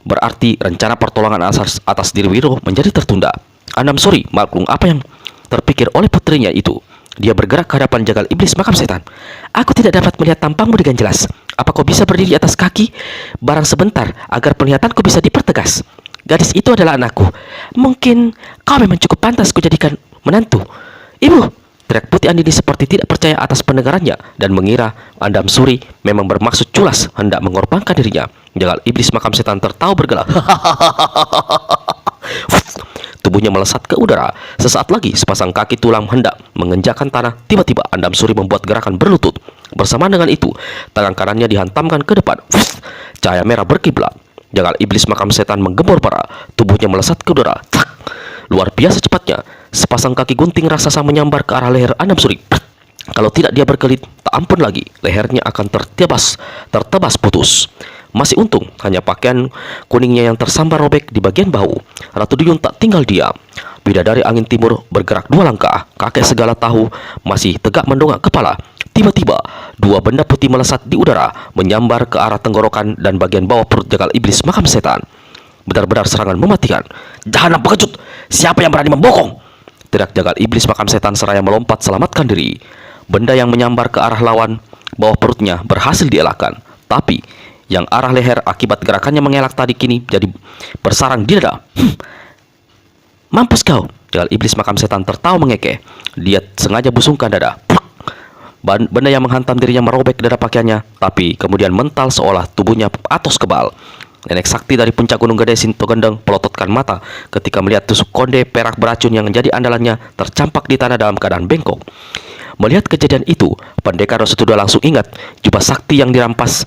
berarti rencana pertolongan atas diri Wiro menjadi tertunda. Andam Suri maklum apa yang terpikir oleh putrinya itu. Dia bergerak ke hadapan jagal iblis makam setan. Aku tidak dapat melihat tampangmu dengan jelas. Apa kau bisa berdiri atas kaki barang sebentar agar penglihatanku bisa dipertegas? gadis itu adalah anakku. Mungkin kau memang cukup pantas kujadikan menantu. Ibu, teriak Putih Andini seperti tidak percaya atas pendengarannya dan mengira Andam Suri memang bermaksud culas hendak mengorbankan dirinya. Jagal iblis makam setan tertawa bergelak. Tubuhnya melesat ke udara. Sesaat lagi sepasang kaki tulang hendak menginjakan tanah. Tiba-tiba Andam Suri membuat gerakan berlutut. Bersamaan dengan itu, tangan kanannya dihantamkan ke depan. Cahaya merah berkiblat. Jagal iblis makam setan menggembor parah. Tubuhnya melesat ke udara. Luar biasa cepatnya. Sepasang kaki gunting raksasa menyambar ke arah leher Andam Suri. Kalau tidak dia berkelit, tak ampun lagi. Lehernya akan tertebas putus. Masih untung, hanya pakaian kuningnya yang tersambar robek di bagian bahu. Ratu Duyung tak tinggal diam. Bidadari angin timur bergerak 2 langkah. Kakek segala tahu masih tegak mendongak kepala. Tiba-tiba, 2 benda putih melesat di udara, menyambar ke arah tenggorokan dan bagian bawah perut jagal iblis makam setan. Benar-benar serangan mematikan. "Jahanam pengecut! Siapa yang berani membokong?" teriak jagal iblis makam setan seraya melompat selamatkan diri. Benda yang menyambar ke arah lawan bawah perutnya berhasil dielakkan. Tapi yang arah leher akibat gerakannya mengelak tadi kini jadi bersarang di dada. "Mampus kau!" jagal iblis makam setan tertawa mengekeh. Dia sengaja busungkan dada. Benda yang menghantam dirinya merobek dada pakaiannya, tapi kemudian mental seolah tubuhnya atos kebal. Nenek sakti dari puncak Gunung Gede Sinto Gendeng pelototkan mata ketika melihat tusuk konde perak beracun yang menjadi andalannya tercampak di tanah dalam keadaan bengkok. Melihat kejadian itu, Pendekar Rosetudua langsung ingat jubah sakti yang dirampasnya.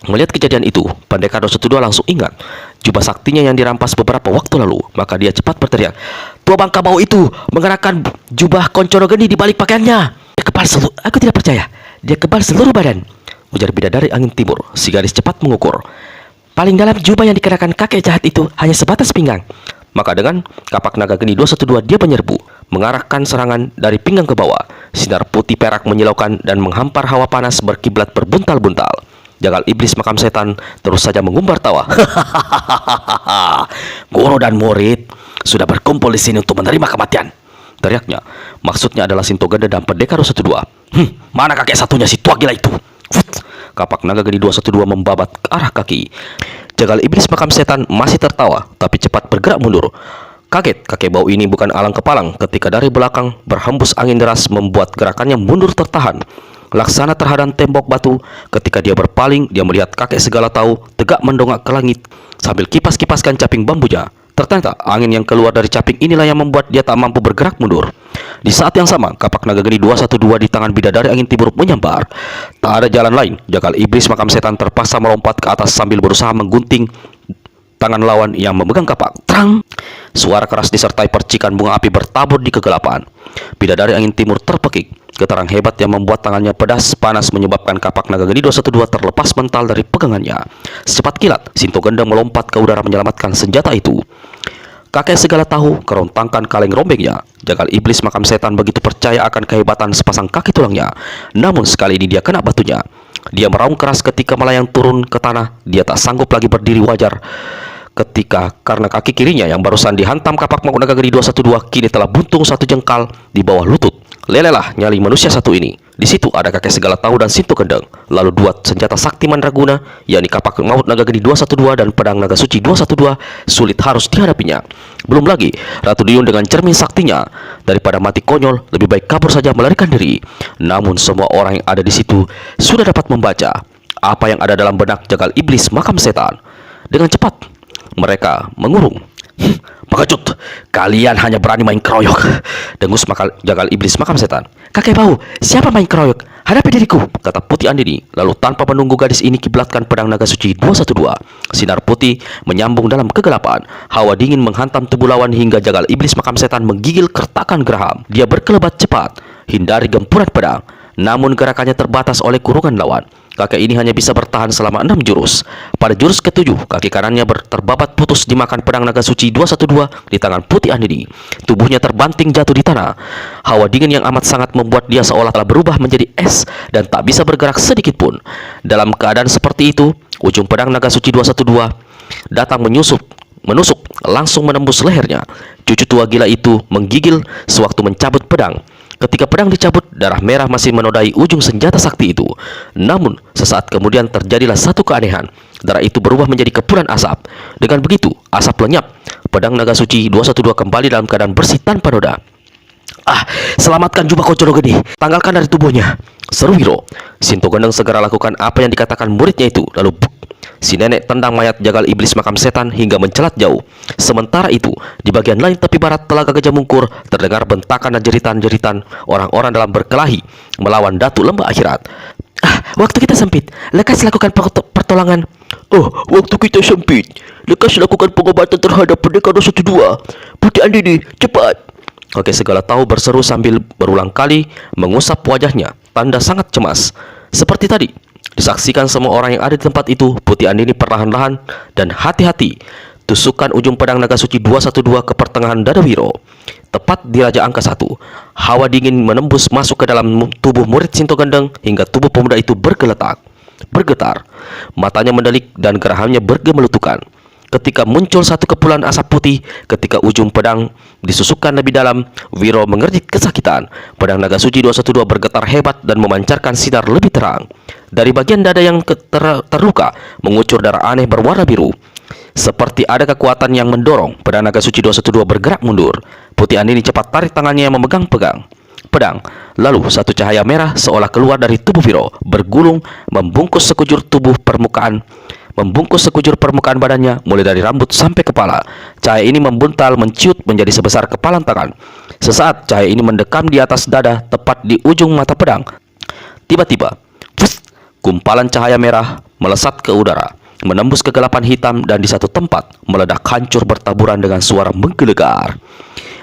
Melihat kejadian itu, Pendekar Rosetudua langsung ingat jubah saktinya yang dirampas beberapa waktu lalu. Maka dia cepat berteriak, "Tua bangka bau itu mengenakan jubah Koncoro Geni di balik pakaiannya. Dia kebal seluruh, aku tidak percaya. Dia kebal seluruh badan," ujar bidadari angin timur. Si gadis cepat mengukur. "Paling dalam jubah yang dikenakan kakek jahat itu hanya sebatas pinggang." Maka dengan kapak naga geni 212 dia menyerbu, mengarahkan serangan dari pinggang ke bawah. Sinar putih perak menyilaukan dan menghampar hawa panas berkiblat berbuntal-buntal. Jagal iblis makam setan terus saja mengumbar tawa. "Guru dan murid sudah berkumpul di sini untuk menerima kematian," teriaknya. Maksudnya adalah Sinto Gede dan Pendekar Rosetudua. "Mana kakek satunya si tua gila itu?" Kapak naga geni 212 membabat ke arah kaki. Jagal iblis makam setan masih tertawa, tapi cepat bergerak mundur. Kaget, kakek bau ini bukan alang kepalang ketika dari belakang berhembus angin deras membuat gerakannya mundur tertahan. Laksana terhadang tembok batu. Ketika dia berpaling, dia melihat kakek segala tahu tegak mendongak ke langit sambil kipas-kipaskan caping bambunya. Ternyata angin yang keluar dari caping inilah yang membuat dia tak mampu bergerak mundur. Di saat yang sama, kapak naga geni 212 di tangan bidadari angin timur menyambar. Tak ada jalan lain. Jagal iblis makam setan terpaksa melompat ke atas sambil berusaha menggunting tangan lawan yang memegang kapak. Trang! Suara keras disertai percikan bunga api bertabur di kegelapan. Bidadari angin timur terpekik. Getaran hebat yang membuat tangannya pedas panas menyebabkan kapak naga geni 212 terlepas mental dari pegangannya. Secepat kilat, Sinto Gendeng melompat ke udara menyelamatkan senjata itu. Kakek segala tahu kerontangkan kaleng rombengnya. Jagal iblis makam setan begitu percaya akan kehebatan sepasang kaki tulangnya. Namun sekali ini dia kena batunya. Dia meraung keras ketika melayang turun ke tanah. Dia tak sanggup lagi berdiri wajar karena kaki kirinya yang barusan dihantam kapak naga geni 212 kini telah buntung 1 jengkal di bawah lutut. Lelelah nyali manusia satu ini. Di situ ada kakek segala tahu dan Sinto Gendeng. Lalu 2 senjata sakti mandraguna, yakni kapak maut naga geni 212 dan pedang naga suci 212, sulit harus dihadapinya. Belum lagi Ratu Duyung dengan cermin saktinya. Daripada mati konyol, lebih baik kabur saja melarikan diri. Namun semua orang yang ada di situ sudah dapat membaca apa yang ada dalam benak jagal iblis makam setan. Dengan cepat mereka mengurung. "Pengecut, kalian hanya berani main keroyok," dengus jagal iblis makam setan. "Kakek bau, siapa main keroyok? Hadapi diriku," kata Putih Andini. Lalu tanpa menunggu gadis ini kiblatkan pedang naga suci 212. Sinar putih menyambung dalam kegelapan. Hawa dingin menghantam tubuh lawan hingga jagal iblis makam setan menggigil kertakan geraham. Dia berkelebat cepat, hindari gempuran pedang. Namun gerakannya terbatas oleh kurungan lawan. Kakek ini hanya bisa bertahan selama 6 jurus. Pada jurus ke-7, kaki kanannya terbabat putus dimakan pedang naga suci 212 di tangan Putih Andini. Tubuhnya terbanting jatuh di tanah. Hawa dingin yang amat sangat membuat dia seolah telah berubah menjadi es dan tak bisa bergerak sedikit pun. Dalam keadaan seperti itu, ujung pedang naga suci 212 datang menusuk langsung menembus lehernya. Cucu tua gila itu menggigil sewaktu mencabut pedang. Ketika pedang dicabut, darah merah masih menodai ujung senjata sakti itu. Namun, sesaat kemudian terjadilah satu keanehan. Darah itu berubah menjadi kepulan asap. Dengan begitu, asap lenyap. Pedang naga suci 212 kembali dalam keadaan bersih tanpa noda. Selamatkan jubah Kocodo Gede, tanggalkan dari tubuhnya, seru Wiro. Sinto Gendeng segera lakukan apa yang dikatakan muridnya itu. Lalu si nenek tendang mayat jagal iblis makam setan hingga mencelat jauh. Sementara itu, di bagian lain tepi barat Telaga Gajah Mungkur terdengar bentakan dan jeritan-jeritan orang-orang dalam berkelahi melawan Datuk Lembah Akhirat. Waktu kita sempit, lekas lakukan pertolongan. Waktu kita sempit, lekas lakukan pengobatan terhadap pendekar 212. Putih Andini, cepat. Kakek segala tahu berseru sambil berulang kali mengusap wajahnya, tanda sangat cemas. Seperti tadi, disaksikan semua orang yang ada di tempat itu, Putih Andini perlahan-lahan dan hati-hati tusukkan ujung pedang naga suci 212 ke pertengahan dada Wiro. Tepat di Raja Angka 1, hawa dingin menembus masuk ke dalam tubuh murid Sinto Gendeng hingga tubuh pemuda itu bergetar. Matanya mendelik dan gerahannya bergemelutukan. Ketika muncul satu kepulan asap putih, ketika ujung pedang disusukkan lebih dalam, Wiro mengerjit kesakitan. Pedang naga suci 212 bergetar hebat dan memancarkan sinar lebih terang. Dari bagian dada yang terluka, mengucur darah aneh berwarna biru. Seperti ada kekuatan yang mendorong, pedang naga suci 212 bergerak mundur. Putih Andini cepat tarik tangannya yang memegang pedang. Lalu satu cahaya merah seolah keluar dari tubuh Wiro, bergulung membungkus sekujur permukaan badannya, mulai dari rambut sampai kepala. Cahaya ini membuntal, menciut menjadi sebesar kepalan tangan. Sesaat cahaya ini mendekam di atas dada, tepat di ujung mata pedang. Tiba-tiba, gumpalan cahaya merah melesat ke udara, menembus kegelapan hitam, dan di satu tempat meledak hancur bertaburan dengan suara menggelegar.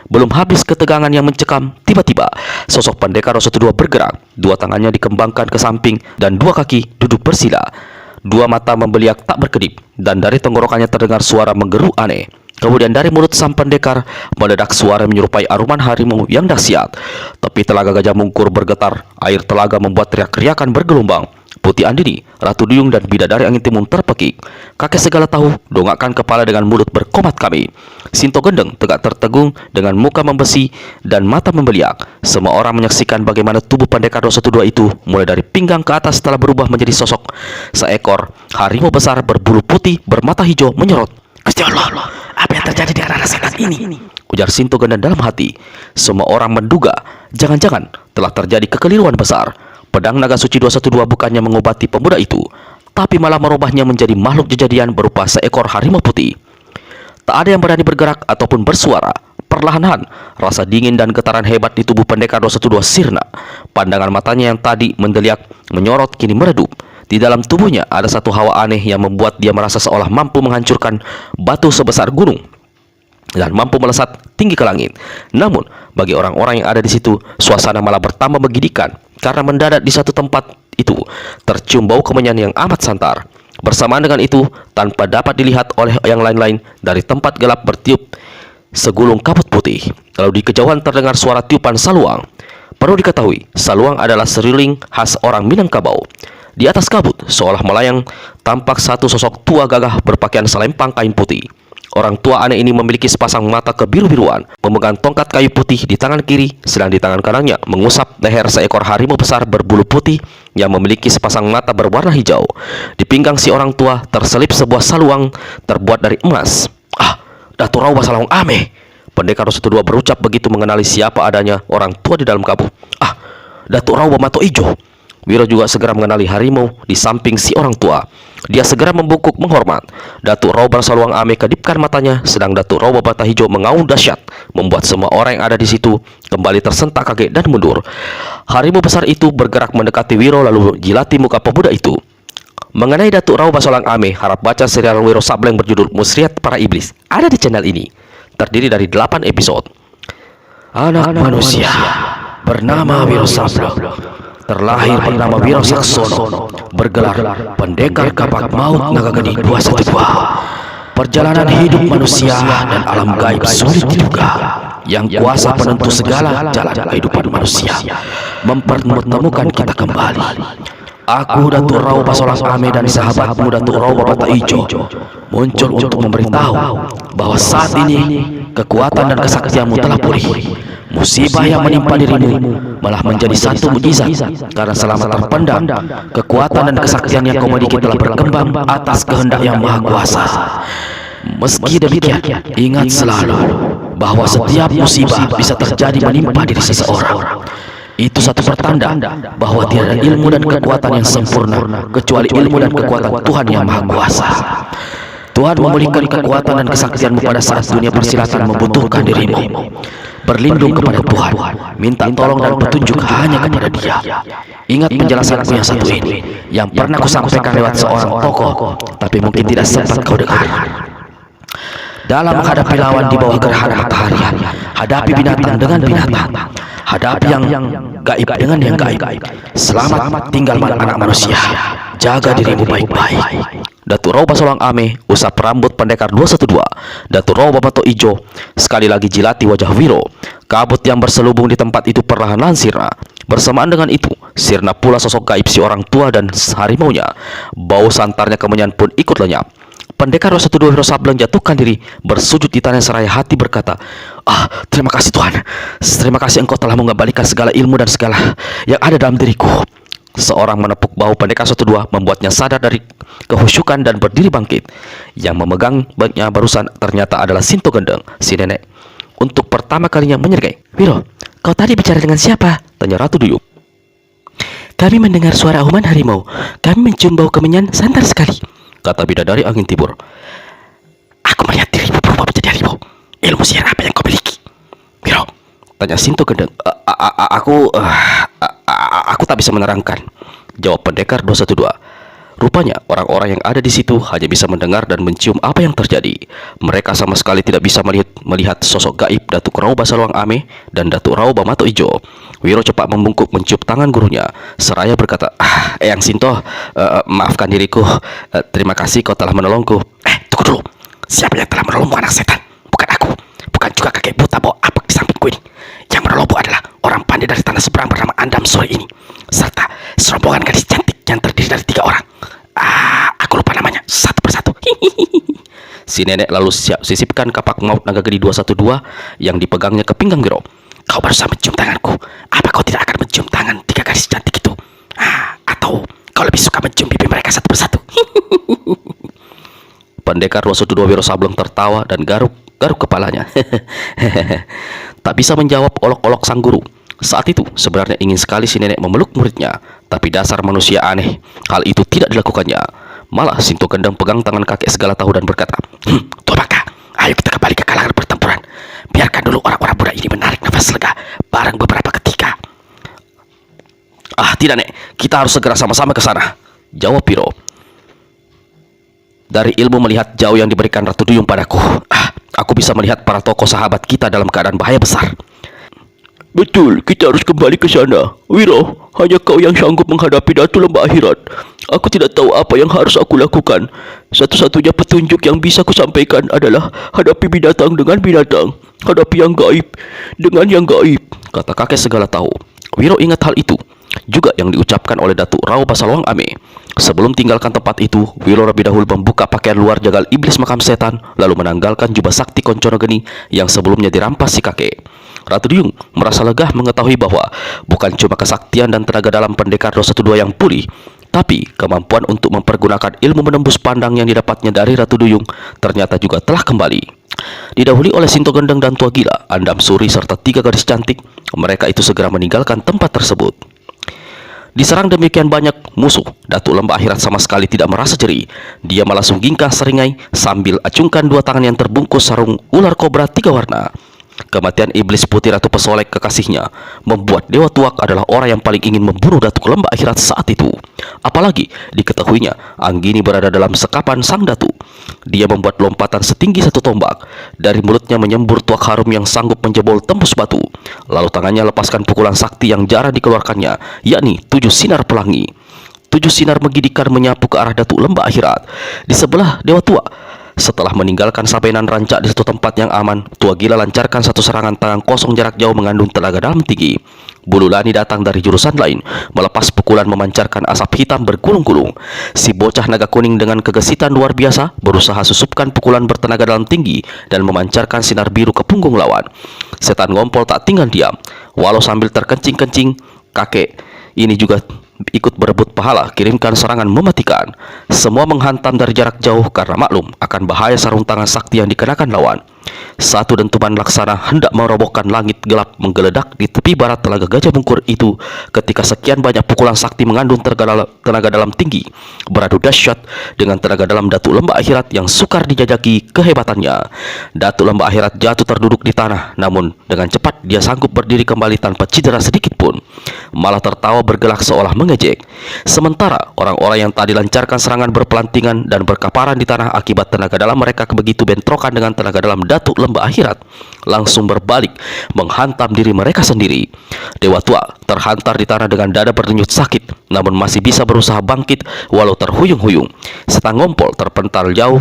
Belum habis ketegangan yang mencekam, tiba-tiba sosok pendekar 212 bergerak. Dua tangannya dikembangkan ke samping dan dua kaki duduk bersila. Dua mata membeliak tak berkedip, dan dari tenggorokannya terdengar suara menggeru aneh. Kemudian dari mulut sang pendekar meledak suara menyerupai aruman harimau yang dahsyat. Tepi Telaga Gajah Mungkur bergetar, air telaga membuat teriak-teriakan bergelombang. Putih Andini, Ratu Duyung, dan Bidadari Angin Timun terpekik. Kakek segala tahu dongakkan kepala dengan mulut berkomat kami. Sinto Gendeng tegak tertegun dengan muka membesi dan mata membeliak. Semua orang menyaksikan bagaimana tubuh pendekar 212 itu mulai dari pinggang ke atas telah berubah menjadi sosok seekor harimau besar berbulu putih bermata hijau menyorot. Gusti Allah, apa yang terjadi di arah setan ini? Ujar Sinto Gendeng dalam hati. Semua orang menduga jangan-jangan telah terjadi kekeliruan besar. Pedang naga suci 212 bukannya mengobati pemuda itu, tapi malah merubahnya menjadi makhluk kejadian berupa seekor harimau putih. Tak ada yang berani bergerak ataupun bersuara. Perlahan-lahan, rasa dingin dan getaran hebat di tubuh pendekar 212 sirna. Pandangan matanya yang tadi mendeliak, menyorot, kini meredup. Di dalam tubuhnya ada satu hawa aneh yang membuat dia merasa seolah mampu menghancurkan batu sebesar gunung dan mampu melesat tinggi ke langit. Namun, bagi orang-orang yang ada di situ, suasana malah bertambah menggigitkan karena mendadak di satu tempat itu tercium bau kemenyan yang amat santar. Bersamaan dengan itu, tanpa dapat dilihat oleh yang lain-lain, dari tempat gelap bertiup segulung kabut putih. Lalu di kejauhan terdengar suara tiupan saluang. Perlu diketahui, saluang adalah seruling khas orang Minangkabau. Di atas kabut, seolah melayang, tampak satu sosok tua gagah berpakaian selempang kain putih. Orang tua aneh ini memiliki sepasang mata kebiru-biruan, memegang tongkat kayu putih di tangan kiri, sedang di tangan kanannya mengusap leher seekor harimau besar berbulu putih yang memiliki sepasang mata berwarna hijau. Di pinggang si orang tua terselip sebuah saluang terbuat dari emas. Datuk Rauh Basalong Ame. Pendekar 212 berucap begitu mengenali siapa adanya orang tua di dalam kabut. Datuk Rauh Mato Ijo. Wiro juga segera mengenali harimau di samping si orang tua. Dia segera membungkuk menghormat. Datuk Rauh Basaluang Ame kedipkan matanya, sedang Datuk Rauh Babata Hijau mengaum dahsyat, membuat semua orang yang ada di situ kembali tersentak kaget dan mundur. Harimau besar itu bergerak mendekati Wiro lalu jilati muka pemuda itu. Mengenai Datuk Rauh Basaluang Ame, harap baca serial Wiro Sableng berjudul Muslihat Para Iblis. Ada di channel ini. Terdiri dari 8 episode. Anak manusia bernama Wiro Sableng terlahir bernama Wiro Saksono, bergelar Pendekar Kapak Maut Naga Geni 212. Perjalanan hidup manusia dan alam gaib sulit diduga. Yang kuasa penentu segala jalan kehidupan manusia mempertemukan kita kembali. Aku Datuk Rauh Basaluang Ame dan sahabatmu Datuk Rauh Babata Ijo muncul untuk memberitahu bahwa saat ini kekuatan dan kesaktianmu telah pulih. Musibah yang menimpa dirimu malah menjadi satu mukjizat, karena selama terpendam, kekuatan dan kesaktian yang kau miliki telah berkembang atas kehendak yang maha kuasa. Meski demikian, ingat selalu bahwa setiap musibah bisa terjadi menimpa diri seseorang. Itu satu pertanda bahwa tiada ilmu dan kekuatan yang sempurna kecuali ilmu dan kekuatan Tuhan yang maha kuasa. Tuhan memulihkan kekuatan dan kesaktianmu pada saat dunia persilatan membutuhkan dirimu. Berlindung kepada Tuhan, minta tolong dan petunjuk hanya kepada Dia. Ingat penjelasanku yang satu ini, yang pernah kusampaikan lewat seorang tokoh, tapi mungkin tidak sempat kau dengar. Dalam menghadapi lawan di bawah gerhana matahari, hadapi binatang dengan binatang, hadapi yang gaib dengan yang gaib. Selamat tinggal anak manusia, jaga dirimu baik-baik. Datuk Rauh Basaluang Ame usap rambut pendekar 212. Datuk Rauh Bamato Ijo sekali lagi jilati wajah Wiro. Kabut yang berselubung di tempat itu perlahan-lahan sirna. Bersamaan dengan itu, sirna pula sosok gaib si orang tua dan harimaunya. Bau santarnya kemenyan pun ikut lenyap. Pendekar 212 Wiro Sableng jatuhkan diri, bersujud di tanah seraya hati berkata, terima kasih Tuhan. Terima kasih Engkau telah mengembalikan segala ilmu dan segala yang ada dalam diriku. Seorang menepuk bahu pendekar 112 membuatnya sadar dari kehusyukan dan berdiri bangkit. Yang memegangnya barusan ternyata adalah Sinto Gendeng, si nenek. Untuk pertama kalinya menyergai. Wiro, kau tadi bicara dengan siapa? Tanya Ratu Duyung. Kami mendengar suara auman harimau. Kami mencium bau kemenyan santar sekali, kata bidadari angin timur. Aku melihat dirimu berubah menjadi harimau. Ilmu sihir apa yang kau miliki? Wiro, tanya Sinto Gendeng. Aku tak bisa menerangkan, jawab pendekar 212. Rupanya orang-orang yang ada di situ hanya bisa mendengar dan mencium apa yang terjadi. Mereka sama sekali tidak bisa melihat sosok gaib Datuk Rauh Basaluang Ame dan Datuk Rauh Bamato Ijo. Wiro cepat membungkuk mencium tangan gurunya. Seraya berkata, Eyang Sinto, maafkan diriku. Terima kasih kau telah menolongku. Tunggu dulu. Siapa yang telah menolongmu, anak setan? Bukan aku. Bukan juga kakek buta bawa apak di sampingku ini. Yang menolongmu adalah orang pandai dari tanah seberang bernama Andam sore ini, serta serombongan gadis cantik yang terdiri dari 3 orang. Aku lupa namanya satu persatu. Si nenek lalu sisipkan kapak maut naga gedi 212 yang dipegangnya ke pinggang Wiro. Kau baru saja mencium tanganku. Apa kau tidak akan mencium tangan 3 gadis cantik itu? Atau kau lebih suka mencium pipi mereka satu persatu? Pendekar 212 Wiro Sableng tertawa dan garuk kepalanya. Tak bisa menjawab olok-olok sang guru. Saat itu sebenarnya ingin sekali si nenek memeluk muridnya, tapi dasar manusia aneh, hal itu tidak dilakukannya. Malah Sinto Gendeng pegang tangan kakek segala tahu dan berkata, Tua Bangka, ayo kita kembali ke kalangan pertempuran. Biarkan dulu orang-orang muda ini menarik nafas lega bareng beberapa ketika. Tidak nek, kita harus segera sama-sama ke sana, jawab Wiro. Dari ilmu melihat jauh yang diberikan Ratu Duyung padaku, aku bisa melihat para tokoh sahabat kita dalam keadaan bahaya besar. Betul, kita harus kembali ke sana. Wiro, hanya kau yang sanggup menghadapi Datu Lembah Akhirat. Aku tidak tahu apa yang harus aku lakukan. Satu-satunya petunjuk yang bisa kusampaikan adalah hadapi binatang dengan binatang, hadapi yang gaib dengan yang gaib, kata kakek segala tahu. Wiro ingat hal itu juga yang diucapkan oleh Datuk Rauh Basaluang Ame. Sebelum tinggalkan tempat itu, Wiro lebih dahulu membuka pakaian luar jagal iblis makam setan, lalu menanggalkan jubah sakti Koncono Geni yang sebelumnya dirampas si kakek. Ratu Duyung merasa lega mengetahui bahwa bukan cuma kesaktian dan tenaga dalam pendekar 212 yang pulih, tapi kemampuan untuk mempergunakan ilmu menembus pandang yang didapatnya dari Ratu Duyung ternyata juga telah kembali. Didahului oleh Sinto Gendeng dan Tua Gila, Andam Suri serta 3 gadis cantik, mereka itu segera meninggalkan tempat tersebut. Diserang demikian banyak musuh, Datuk Lembah Akhirat sama sekali tidak merasa jeri. Dia malah sunggingkah seringai sambil acungkan 2 tangan yang terbungkus sarung ular kobra 3 warna. Kematian iblis putih Ratu Pesolek kekasihnya membuat Dewa Tuak adalah orang yang paling ingin membunuh Datuk Lembah Akhirat saat itu. Apalagi diketahuinya Anggini berada dalam sekapan sang Datu. Dia membuat lompatan setinggi 1 tombak. Dari mulutnya menyembur tuak harum yang sanggup menjebol tembus batu. Lalu tangannya lepaskan pukulan sakti yang jarang dikeluarkannya, yakni 7 sinar pelangi. 7 sinar menggidikan menyapu ke arah Datuk Lembah Akhirat. Di sebelah Dewa Tuak, setelah meninggalkan sabenan rancak di satu tempat yang aman, Tua Gila lancarkan 1 serangan tangan kosong jarak jauh mengandung tenaga dalam tinggi. Bululani datang dari jurusan lain, melepas pukulan memancarkan asap hitam bergulung-gulung. Si bocah naga kuning dengan kegesitan luar biasa berusaha susupkan pukulan bertenaga dalam tinggi dan memancarkan sinar biru ke punggung lawan. Setan ngompol tak tinggal diam. Walau sambil terkencing-kencing, kakek ini juga ikut berebut pahala, kirimkan serangan mematikan. Semua menghantam dari jarak jauh karena maklum akan bahaya sarung tangan sakti yang dikenakan lawan. Satu dentuman laksana hendak merobohkan langit gelap menggeledak di tepi barat Telaga Gajah Mungkur itu ketika sekian banyak pukulan sakti mengandung tenaga dalam tinggi beradu dahsyat dengan tenaga dalam Datuk Lembah Akhirat yang sukar dijajaki kehebatannya. Datuk Lembah Akhirat jatuh terduduk di tanah, namun dengan cepat dia sanggup berdiri kembali tanpa cedera sedikit pun. Malah tertawa bergelak seolah mengejek. Sementara orang-orang yang tadi lancarkan serangan berpelantingan dan berkaparan di tanah akibat tenaga dalam mereka begitu bentrokan dengan tenaga dalam Datuk Lembah Akhirat langsung berbalik menghantam diri mereka sendiri. Dewa tua terhantar di tanah dengan dada berdenyut sakit, namun masih bisa berusaha bangkit walau terhuyung-huyung. Setan ngompol terpental jauh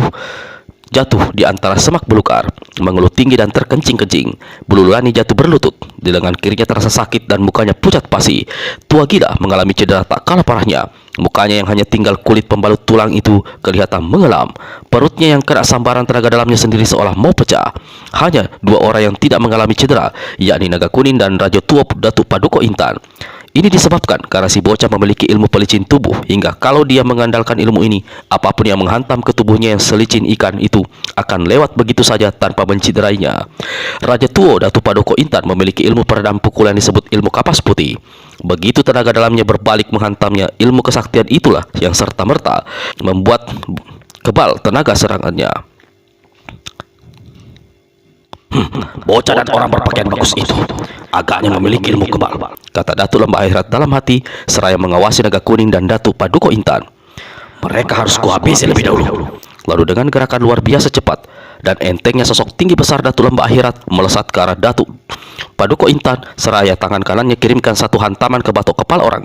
jatuh di antara semak belukar, mengeluh tinggi dan terkencing-kencing. Bululani jatuh berlutut, di lengan kirinya terasa sakit dan mukanya pucat pasi. Tua gila mengalami cedera tak kalah parahnya. Mukanya yang hanya tinggal kulit pembalut tulang itu kelihatan mengelam. Perutnya yang kena sambaran tenaga dalamnya sendiri seolah mau pecah. Hanya dua orang yang tidak mengalami cedera, yakni Naga Kuning dan Raja Tua Datuk Paduka Intan. Ini disebabkan karena si bocah memiliki ilmu pelicin tubuh, hingga kalau dia mengandalkan ilmu ini, apapun yang menghantam ke tubuhnya yang selicin ikan itu akan lewat begitu saja tanpa menciderainya. Raja Tua Datuk Paduka Intan memiliki ilmu peredam pukulan yang disebut ilmu kapas putih. Begitu tenaga dalamnya berbalik menghantamnya, ilmu kesaktian itulah yang serta-merta membuat kebal tenaga serangannya. Bocah dan orang berpakaian bagus itu agaknya memiliki ilmu kebal, kata Datuk Lembah Akhirat dalam hati seraya mengawasi Naga Kuning dan Datuk Paduka Intan. Mereka harus kuhabisi lebih dahulu. Lalu dengan gerakan luar biasa cepat dan entengnya sosok tinggi besar Datuk Lembah Akhirat melesat ke arah Datuk Paduka Intan seraya tangan kanannya kirimkan satu hantaman ke batok kepala orang.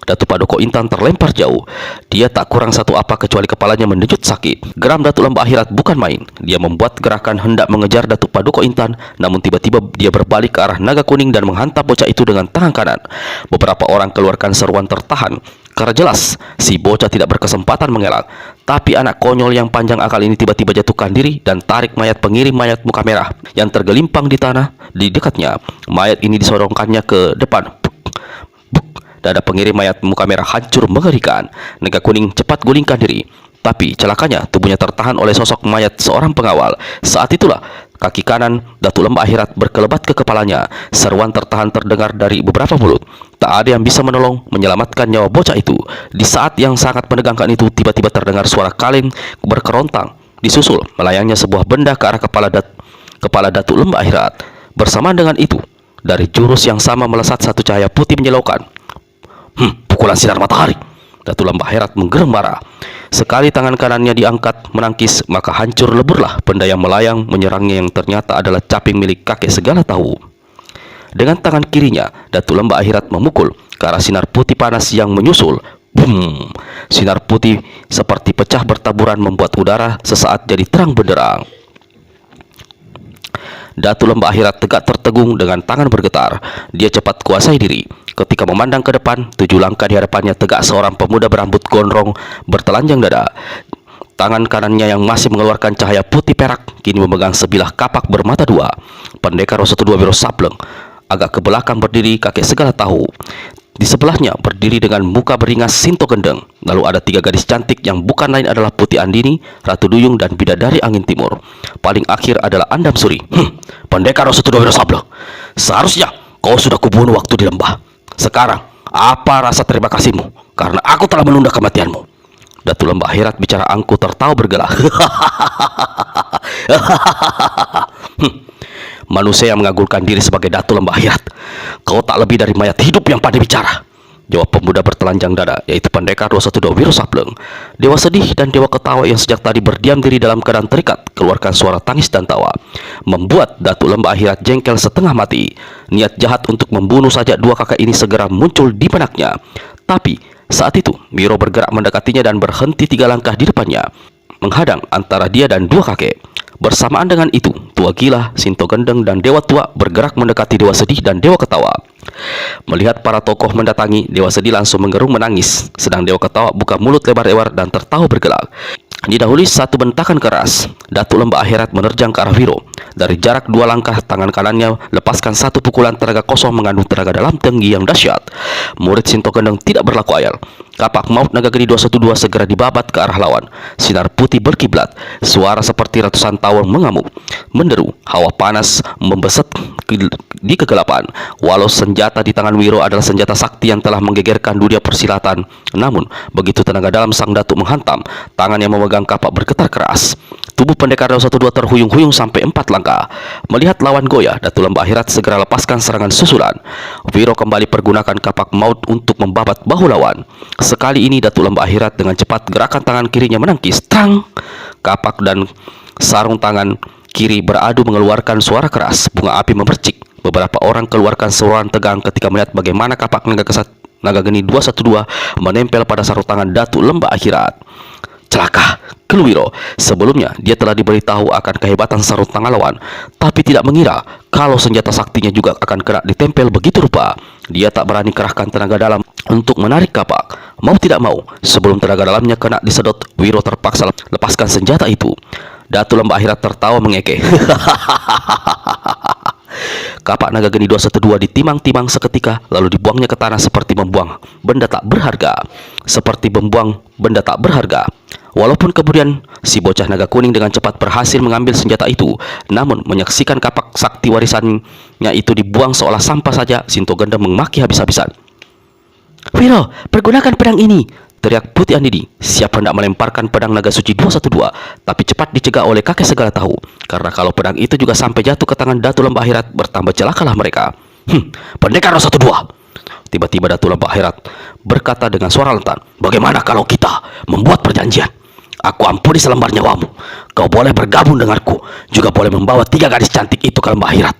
Datuk Paduka Intan terlempar jauh. Dia tak kurang satu apa kecuali kepalanya mendejut sakit. Geram Datuk Lembah Akhirat bukan main. Dia membuat gerakan hendak mengejar Datuk Paduka Intan, namun tiba-tiba dia berbalik ke arah Naga Kuning dan menghantam bocah itu dengan tangan kanan. Beberapa orang keluarkan seruan tertahan karena jelas si bocah tidak berkesempatan mengelak. Tapi anak konyol yang panjang akal ini tiba-tiba jatuhkan diri dan tarik mayat pengirim mayat muka merah yang tergelimpang di tanah di dekatnya. Mayat ini disorongkannya ke depan. Dada pengirim mayat muka merah hancur mengerikan. Naga Kuning cepat gulingkan diri, tapi celakanya tubuhnya tertahan oleh sosok mayat seorang pengawal. Saat itulah kaki kanan Datuk Lembah Akhirat berkelebat ke kepalanya. Seruan tertahan terdengar dari beberapa mulut. Tak ada yang bisa menolong menyelamatkan nyawa bocah itu. Di saat yang sangat menegangkan itu, tiba-tiba terdengar suara kaleng berkerontang. Disusul melayangnya sebuah benda ke arah kepala Datuk Lembah Akhirat. Bersamaan dengan itu, dari jurus yang sama melesat satu cahaya putih menyilaukan. Pukulan sinar matahari. Datuk Lembah Akhirat menggereng marah. Sekali tangan kanannya diangkat menangkis, maka hancur leburlah benda yang melayang menyerangnya yang ternyata adalah caping milik kakek segala tahu. Dengan tangan kirinya, Datuk Lembah Akhirat memukul ke arah sinar putih panas yang menyusul. Boom! Sinar putih seperti pecah bertaburan membuat udara sesaat jadi terang benderang. Datuk Lembah Akhirat tegak tertegun dengan tangan bergetar. Dia cepat kuasai diri. Ketika memandang ke depan, 7 langkah di hadapannya tegak seorang pemuda berambut gondrong bertelanjang dada. Tangan kanannya yang masih mengeluarkan cahaya putih perak kini memegang sebilah kapak bermata dua. Pendekar Rosa Kedua Wiro Sableng. Agak ke belakang berdiri kakek segala tahu. Di sebelahnya berdiri dengan muka beringas Sinto Gendeng. Lalu ada 3 gadis cantik yang bukan lain adalah Putih Andini, Ratu Duyung, dan Bidadari Angin Timur. Paling akhir adalah Andam Suri. Pendekar Rosa Kedua Wiro Sableng, seharusnya kau sudah kubunuh waktu di lembah. Sekarang, apa rasa terima kasihmu? Karena aku telah menunda kematianmu. Datuk Lembah Akhirat bicara angkuh tertawa bergelak. Manusia yang mengagulkan diri sebagai Datuk Lembah Akhirat, kau tak lebih dari mayat hidup yang pandai bicara, jawab pemuda bertelanjang dada, yaitu Pendekar Rosa Kedua Wiro Sableng. Dewa sedih dan dewa ketawa yang sejak tadi berdiam diri dalam keadaan terikat keluarkan suara tangis dan tawa, membuat Datuk Lembah Akhirat jengkel setengah mati. Niat jahat untuk membunuh saja 2 kakak ini segera muncul di benaknya. Tapi saat itu Wiro bergerak mendekatinya dan berhenti 3 langkah di depannya, menghadang antara dia dan 2 kakek. Bersamaan dengan itu, Tua Gila, Sinto Gendeng, dan Dewa Tua bergerak mendekati Dewa Sedih dan Dewa Ketawa. Melihat para tokoh mendatangi, Dewa Sedih langsung menggerung menangis, sedang Dewa Ketawa buka mulut lebar-lebar dan tertawa bergelak. Didahului satu bentakan keras, Datuk Lembah Akhirat menerjang ke arah Wiro. Dari jarak 2 langkah, tangan kanannya lepaskan satu pukulan tenaga kosong mengandung tenaga dalam tinggi yang dahsyat. Murid Sinto Gendeng tidak berlaku ayal. Kapak maut Naga Geni 212 segera dibabat ke arah lawan. Sinar putih berkiblat, suara seperti ratusan tawon mengamuk, menderu, hawa panas membeset di kegelapan. Walau senjata di tangan Wiro adalah senjata sakti yang telah menggegerkan dunia persilatan, namun begitu tenaga dalam sang datuk menghantam, tangan yang memegang kapak bergetar keras. Tubuh pendekar 212 terhuyung-huyung sampai 4 langkah. Melihat lawan goyah, Datuk Lembah Akhirat segera lepaskan serangan susulan. Wiro kembali pergunakan kapak maut untuk membabat bahu lawan. Sekali ini Datuk Lembah Akhirat dengan cepat gerakan tangan kirinya menangkis. Tang! Kapak dan sarung tangan kiri beradu mengeluarkan suara keras. Bunga api memercik. Beberapa orang keluarkan seruan tegang ketika melihat bagaimana kapak Naga Geni 212 menempel pada sarung tangan Datuk Lembah Akhirat. Celaka, keluh Wiro. Sebelumnya dia telah diberitahu akan kehebatan sarung tangan lawan, tapi tidak mengira kalau senjata saktinya juga akan kena ditempel begitu rupa. Dia tak berani kerahkan tenaga dalam untuk menarik kapak. Mau tidak mau, sebelum tenaga dalamnya kena disedot, Wiro terpaksa lepaskan senjata itu. Datuk Lembah Akhirat tertawa mengekeh. Kapak Naga Geni 212 ditimang-timang seketika, lalu dibuangnya ke tanah seperti membuang benda tak berharga. Walaupun kemudian si bocah naga kuning dengan cepat berhasil mengambil senjata itu, namun menyaksikan kapak sakti warisannya itu dibuang seolah sampah saja, Sinto Gendeng memaki habis-habisan. "Wiro, pergunakan pedang ini!" teriak Putih Andini, siap hendak melemparkan pedang naga suci 212, tapi cepat dicegah oleh kakek segala tahu, karena kalau pedang itu juga sampai jatuh ke tangan Datuk Lembah Akhirat, bertambah celakalah mereka. Pendekar 212! Tiba-tiba Datuk Lembah Akhirat berkata dengan suara lantang, "Bagaimana kalau kita membuat perjanjian? Aku ampuni selembar nyawamu. Kau boleh bergabung denganku, juga boleh membawa 3 gadis cantik itu ke Lembah Akhirat."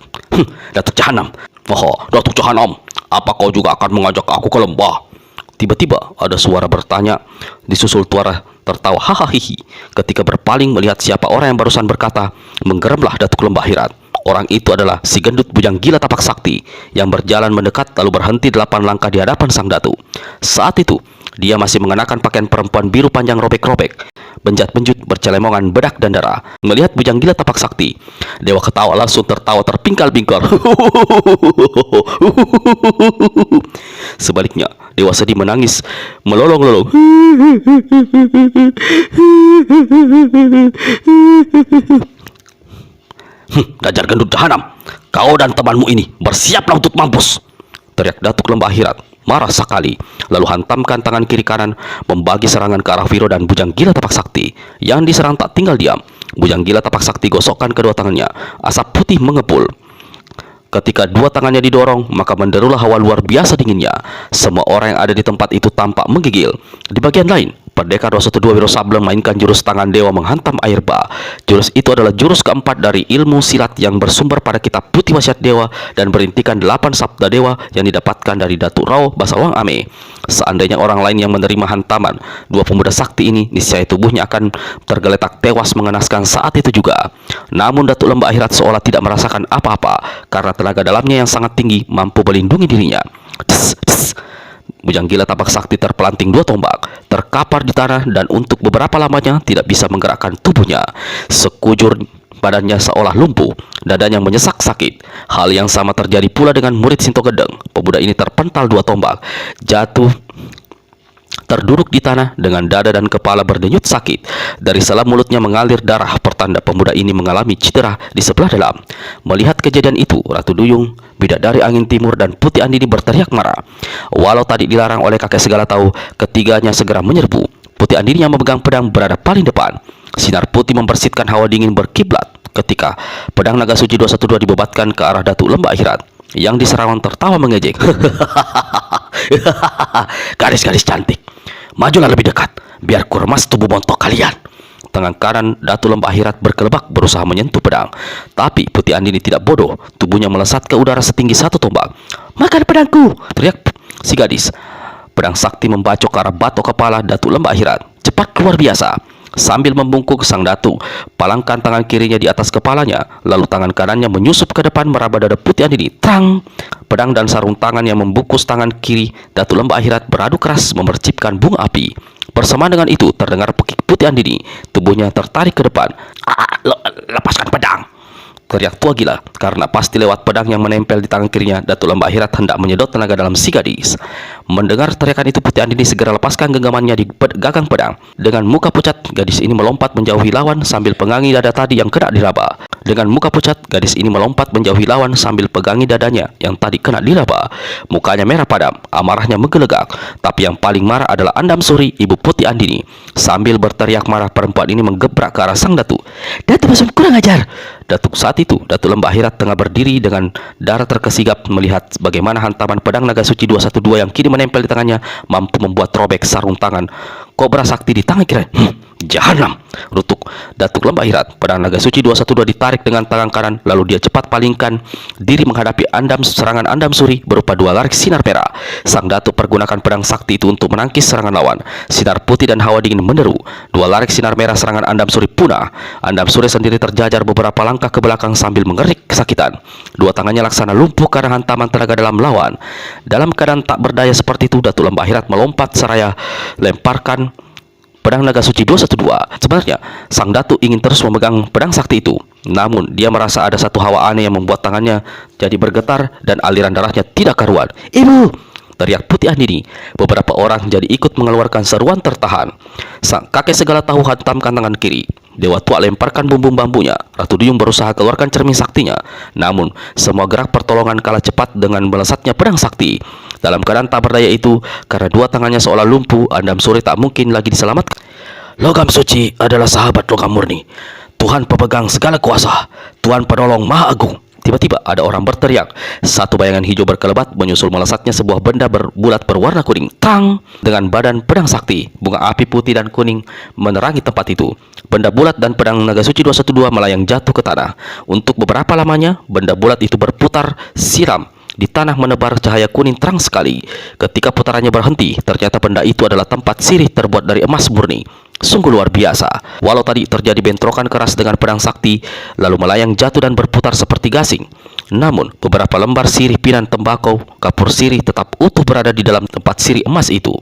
Datuk Jahanam. "Oh, Datuk Jahanam, apa kau juga akan mengajak aku ke lembah?" Tiba-tiba ada suara bertanya, disusul suara tertawa hahaha. Ketika berpaling melihat siapa orang yang barusan berkata, menggeramlah Datuk Lembah Akhirat. Orang itu adalah si gendut bujang gila tapak sakti yang berjalan mendekat lalu berhenti 8 langkah di hadapan sang datuk. Saat itu dia masih mengenakan pakaian perempuan biru panjang robek-robek, benjat-benjut, bercelemongan bedak dan darah. Melihat bujang gila tapak sakti, Dewa Ketawa langsung tertawa terpingkal-pingkal. Sebaliknya, Dewa Sedih menangis melolong-lolong. "Dajar gendut Jahanam, kau dan temanmu ini bersiaplah untuk mampus!" teriak Datuk Lembah Akhirat marah sekali, lalu hantamkan tangan kiri kanan membagi serangan ke arah Wiro dan bujang gila tapak sakti. Yang diserang tak tinggal diam. Bujang gila tapak sakti gosokkan kedua tangannya, asap putih mengepul. Ketika 2 tangannya didorong, maka menderulah hawa luar biasa dinginnya. Semua orang yang ada di tempat itu tampak menggigil. Di bagian lain, Pendekar 212 Wiro Sableng mainkan jurus tangan dewa menghantam air bah. Jurus itu adalah jurus keempat dari ilmu silat yang bersumber pada kitab Putih Wasiat Dewa dan berintikan 8 sabda dewa yang didapatkan dari Datuk Rao Basawang Ame. Seandainya orang lain yang menerima hantaman 2 pemuda sakti ini, niscaya tubuhnya akan tergeletak tewas mengenaskan saat itu juga. Namun Datuk Lembah Akhirat seolah tidak merasakan apa-apa karena tenaga dalamnya yang sangat tinggi mampu melindungi dirinya. Tss, tss. Bujang gila tapak sakti terpelanting 2 tombak, terkapar di tanah dan untuk beberapa lamanya tidak bisa menggerakkan tubuhnya. Sekujur badannya seolah lumpuh, dadanya menyesak sakit. Hal yang sama terjadi pula dengan murid Sinto Gendeng. Pemuda ini terpental 2 tombak, jatuh terduduk di tanah dengan dada dan kepala berdenyut sakit. Dari sela mulutnya mengalir darah, pertanda pemuda ini mengalami cedera di sebelah dalam. Melihat kejadian itu, Ratu Duyung, Bidadari Angin Timur, dan Putih Andini berteriak marah. Walau tadi dilarang oleh kakek segala tahu, ketiganya segera menyerbu. Putih Andini yang memegang pedang berada paling depan. Sinar putih membersihkan hawa dingin berkiblat ketika pedang naga suci 212 dibebatkan ke arah Datuk Lembah Akhirat. Yang diserang tertawa mengejek. "Gadis-gadis cantik, majulah lebih dekat, biar ku remas tubuh bontok kalian." Tangan kanan Datuk Lembah Akhirat berkelebak berusaha menyentuh pedang. Tapi Putih Andini tidak bodoh, tubuhnya melesat ke udara setinggi 1 tombak. "Makan pedangku!" teriak si gadis. Pedang sakti membacok ke arah batok kepala Datuk Lembah Akhirat. Cepat luar biasa. Sambil membungkuk, sang datuk palangkan tangan kirinya di atas kepalanya, lalu tangan kanannya menyusup ke depan meraba dada Putih Andini. Tang! Pedang dan sarung tangan yang membungkus tangan kiri Datuk Lembah Akhirat beradu keras memercipkan bunga api. Bersamaan dengan itu terdengar pekik Putih Andini, tubuhnya tertarik ke depan. Lepaskan pedang! Teriak tua gila karena pasti lewat pedang yang menempel di tangan kirinya, Datuk Lembah Akhirat hendak menyedot tenaga dalam si gadis. Mendengar teriakan itu, Putih Andini segera lepaskan genggamannya di gagang pedang. Dengan muka pucat, gadis ini melompat menjauhi lawan sambil pegangi dada tadi yang kena diraba. Dengan muka pucat, gadis ini melompat menjauhi lawan sambil pegangi dadanya yang tadi kena diraba. Mukanya merah padam, amarahnya menggelegak. Tapi yang paling marah adalah Andam Suri, ibu Putih Andini. Sambil berteriak marah, perempuan ini menggebrak ke arah sang datuk. "Datuk Basum, kurang ajar!" Datuk saat itu, Datuk Lembah Akhirat tengah berdiri dengan darah terkesigap melihat bagaimana hantaman pedang naga suci 212 yang kini menempel di tangannya mampu membuat robek sarung tangan kobra sakti di tangan kiri. Jahanam! Rutuk Datuk Lembah Akhirat. Pedang naga suci 212 ditarik dengan tangan kanan, lalu dia cepat palingkan diri menghadapi serangan Andam Suri berupa dua larik sinar merah. Sang datuk pergunakan pedang sakti itu untuk menangkis serangan lawan. Sinar putih dan hawa dingin menderu. Dua larik sinar merah serangan Andam Suri punah. Andam Suri sendiri terjajar beberapa langkah ke belakang sambil mengerik kesakitan. Dua tangannya laksana lumpuh karena hantaman tenaga dalam lawan. Dalam keadaan tak berdaya seperti itu, Datuk Lembah Akhirat melompat seraya lemparkan pedang naga suci 212. Sebenarnya sang datuk ingin terus memegang pedang sakti itu, namun dia merasa ada satu hawa aneh yang membuat tangannya jadi bergetar dan aliran darahnya tidak karuan. "Ibu!" teriak Putih Andini. Beberapa orang jadi ikut mengeluarkan seruan tertahan. Sang kakek segala tahu hantamkan tangan kiri. Dewa tua lemparkan bumbung bambunya. Ratu Duyung berusaha keluarkan cermin saktinya, namun semua gerak pertolongan kalah cepat dengan melesatnya pedang sakti. Dalam keadaan tak berdaya itu, karena dua tangannya seolah lumpuh, Andam Suri tak mungkin lagi diselamatkan. "Logam suci adalah sahabat logam murni. Tuhan pemegang segala kuasa, Tuhan penolong maha agung." Tiba-tiba ada orang berteriak. Satu bayangan hijau berkelebat menyusul melesatnya sebuah benda berbulat berwarna kuning. Tang! Dengan badan pedang sakti, bunga api putih dan kuning menerangi tempat itu. Benda bulat dan pedang naga suci 212 melayang jatuh ke tanah. Untuk beberapa lamanya, benda bulat itu berputar siram di tanah menebar cahaya kuning terang sekali. Ketika putarannya berhenti, ternyata benda itu adalah tempat sirih terbuat dari emas murni. Sungguh luar biasa. Walau tadi terjadi bentrokan keras dengan pedang sakti, lalu melayang jatuh dan berputar seperti gasing, namun beberapa lembar sirih pinan tembakau kapur sirih tetap utuh berada di dalam tempat sirih emas itu.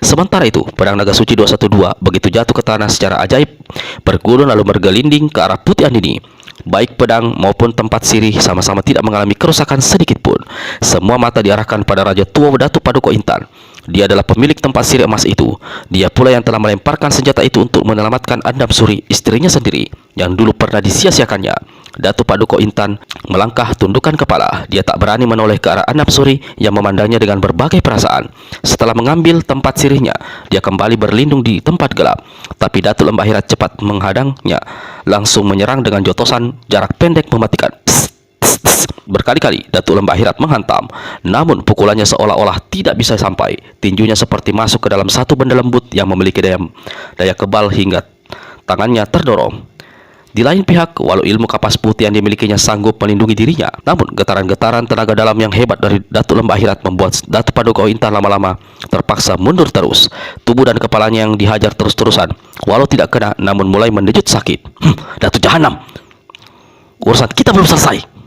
Sementara itu, pedang naga suci 212 begitu jatuh ke tanah secara ajaib, bergulung lalu bergelinding ke arah Putih Andini. Baik pedang maupun tempat sirih sama-sama tidak mengalami kerusakan sedikit pun. Semua mata diarahkan pada Raja Tua Datuk Paduka Intan. Dia adalah pemilik tempat sirih emas itu. Dia pula yang telah melemparkan senjata itu untuk menyelamatkan Andam Suri, istrinya sendiri, yang dulu pernah disia-siakannya. Datuk Paduka Intan melangkah tundukkan kepala. Dia tak berani menoleh ke arah Andam Suri yang memandangnya dengan berbagai perasaan. Setelah mengambil tempat sirihnya, dia kembali berlindung di tempat gelap. Tapi Datuk Lembah Akhirat cepat menghadangnya, langsung menyerang dengan jotosan jarak pendek mematikan. Berkali-kali Datuk Lembah Akhirat menghantam, namun pukulannya seolah-olah tidak bisa sampai. Tinjunya seperti masuk ke dalam satu benda lembut yang memiliki daya kebal hingga tangannya terdorong. Di lain pihak, walau ilmu kapas putih yang dimilikinya sanggup melindungi dirinya, namun getaran-getaran tenaga dalam yang hebat dari Datuk Lembah Akhirat membuat Datuk Paduka Intan lama-lama terpaksa mundur terus. Tubuh dan kepalanya yang dihajar terus-terusan, walau tidak kena, namun mulai mendejut sakit. "Datuk Jahanam, urusan kita belum selesai."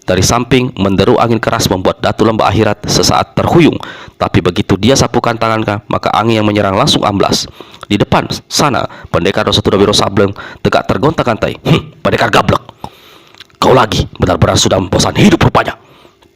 Dari samping, menderu angin keras membuat Datuk Lembah Akhirat sesaat terhuyung. Tapi begitu dia sapukan tangannya, maka angin yang menyerang langsung amblas. Di depan sana, pendekar 212 Wiro Sableng tegak tergonta-gantai. Pendekar gablek, kau lagi benar-benar sudah bosan hidup rupanya,"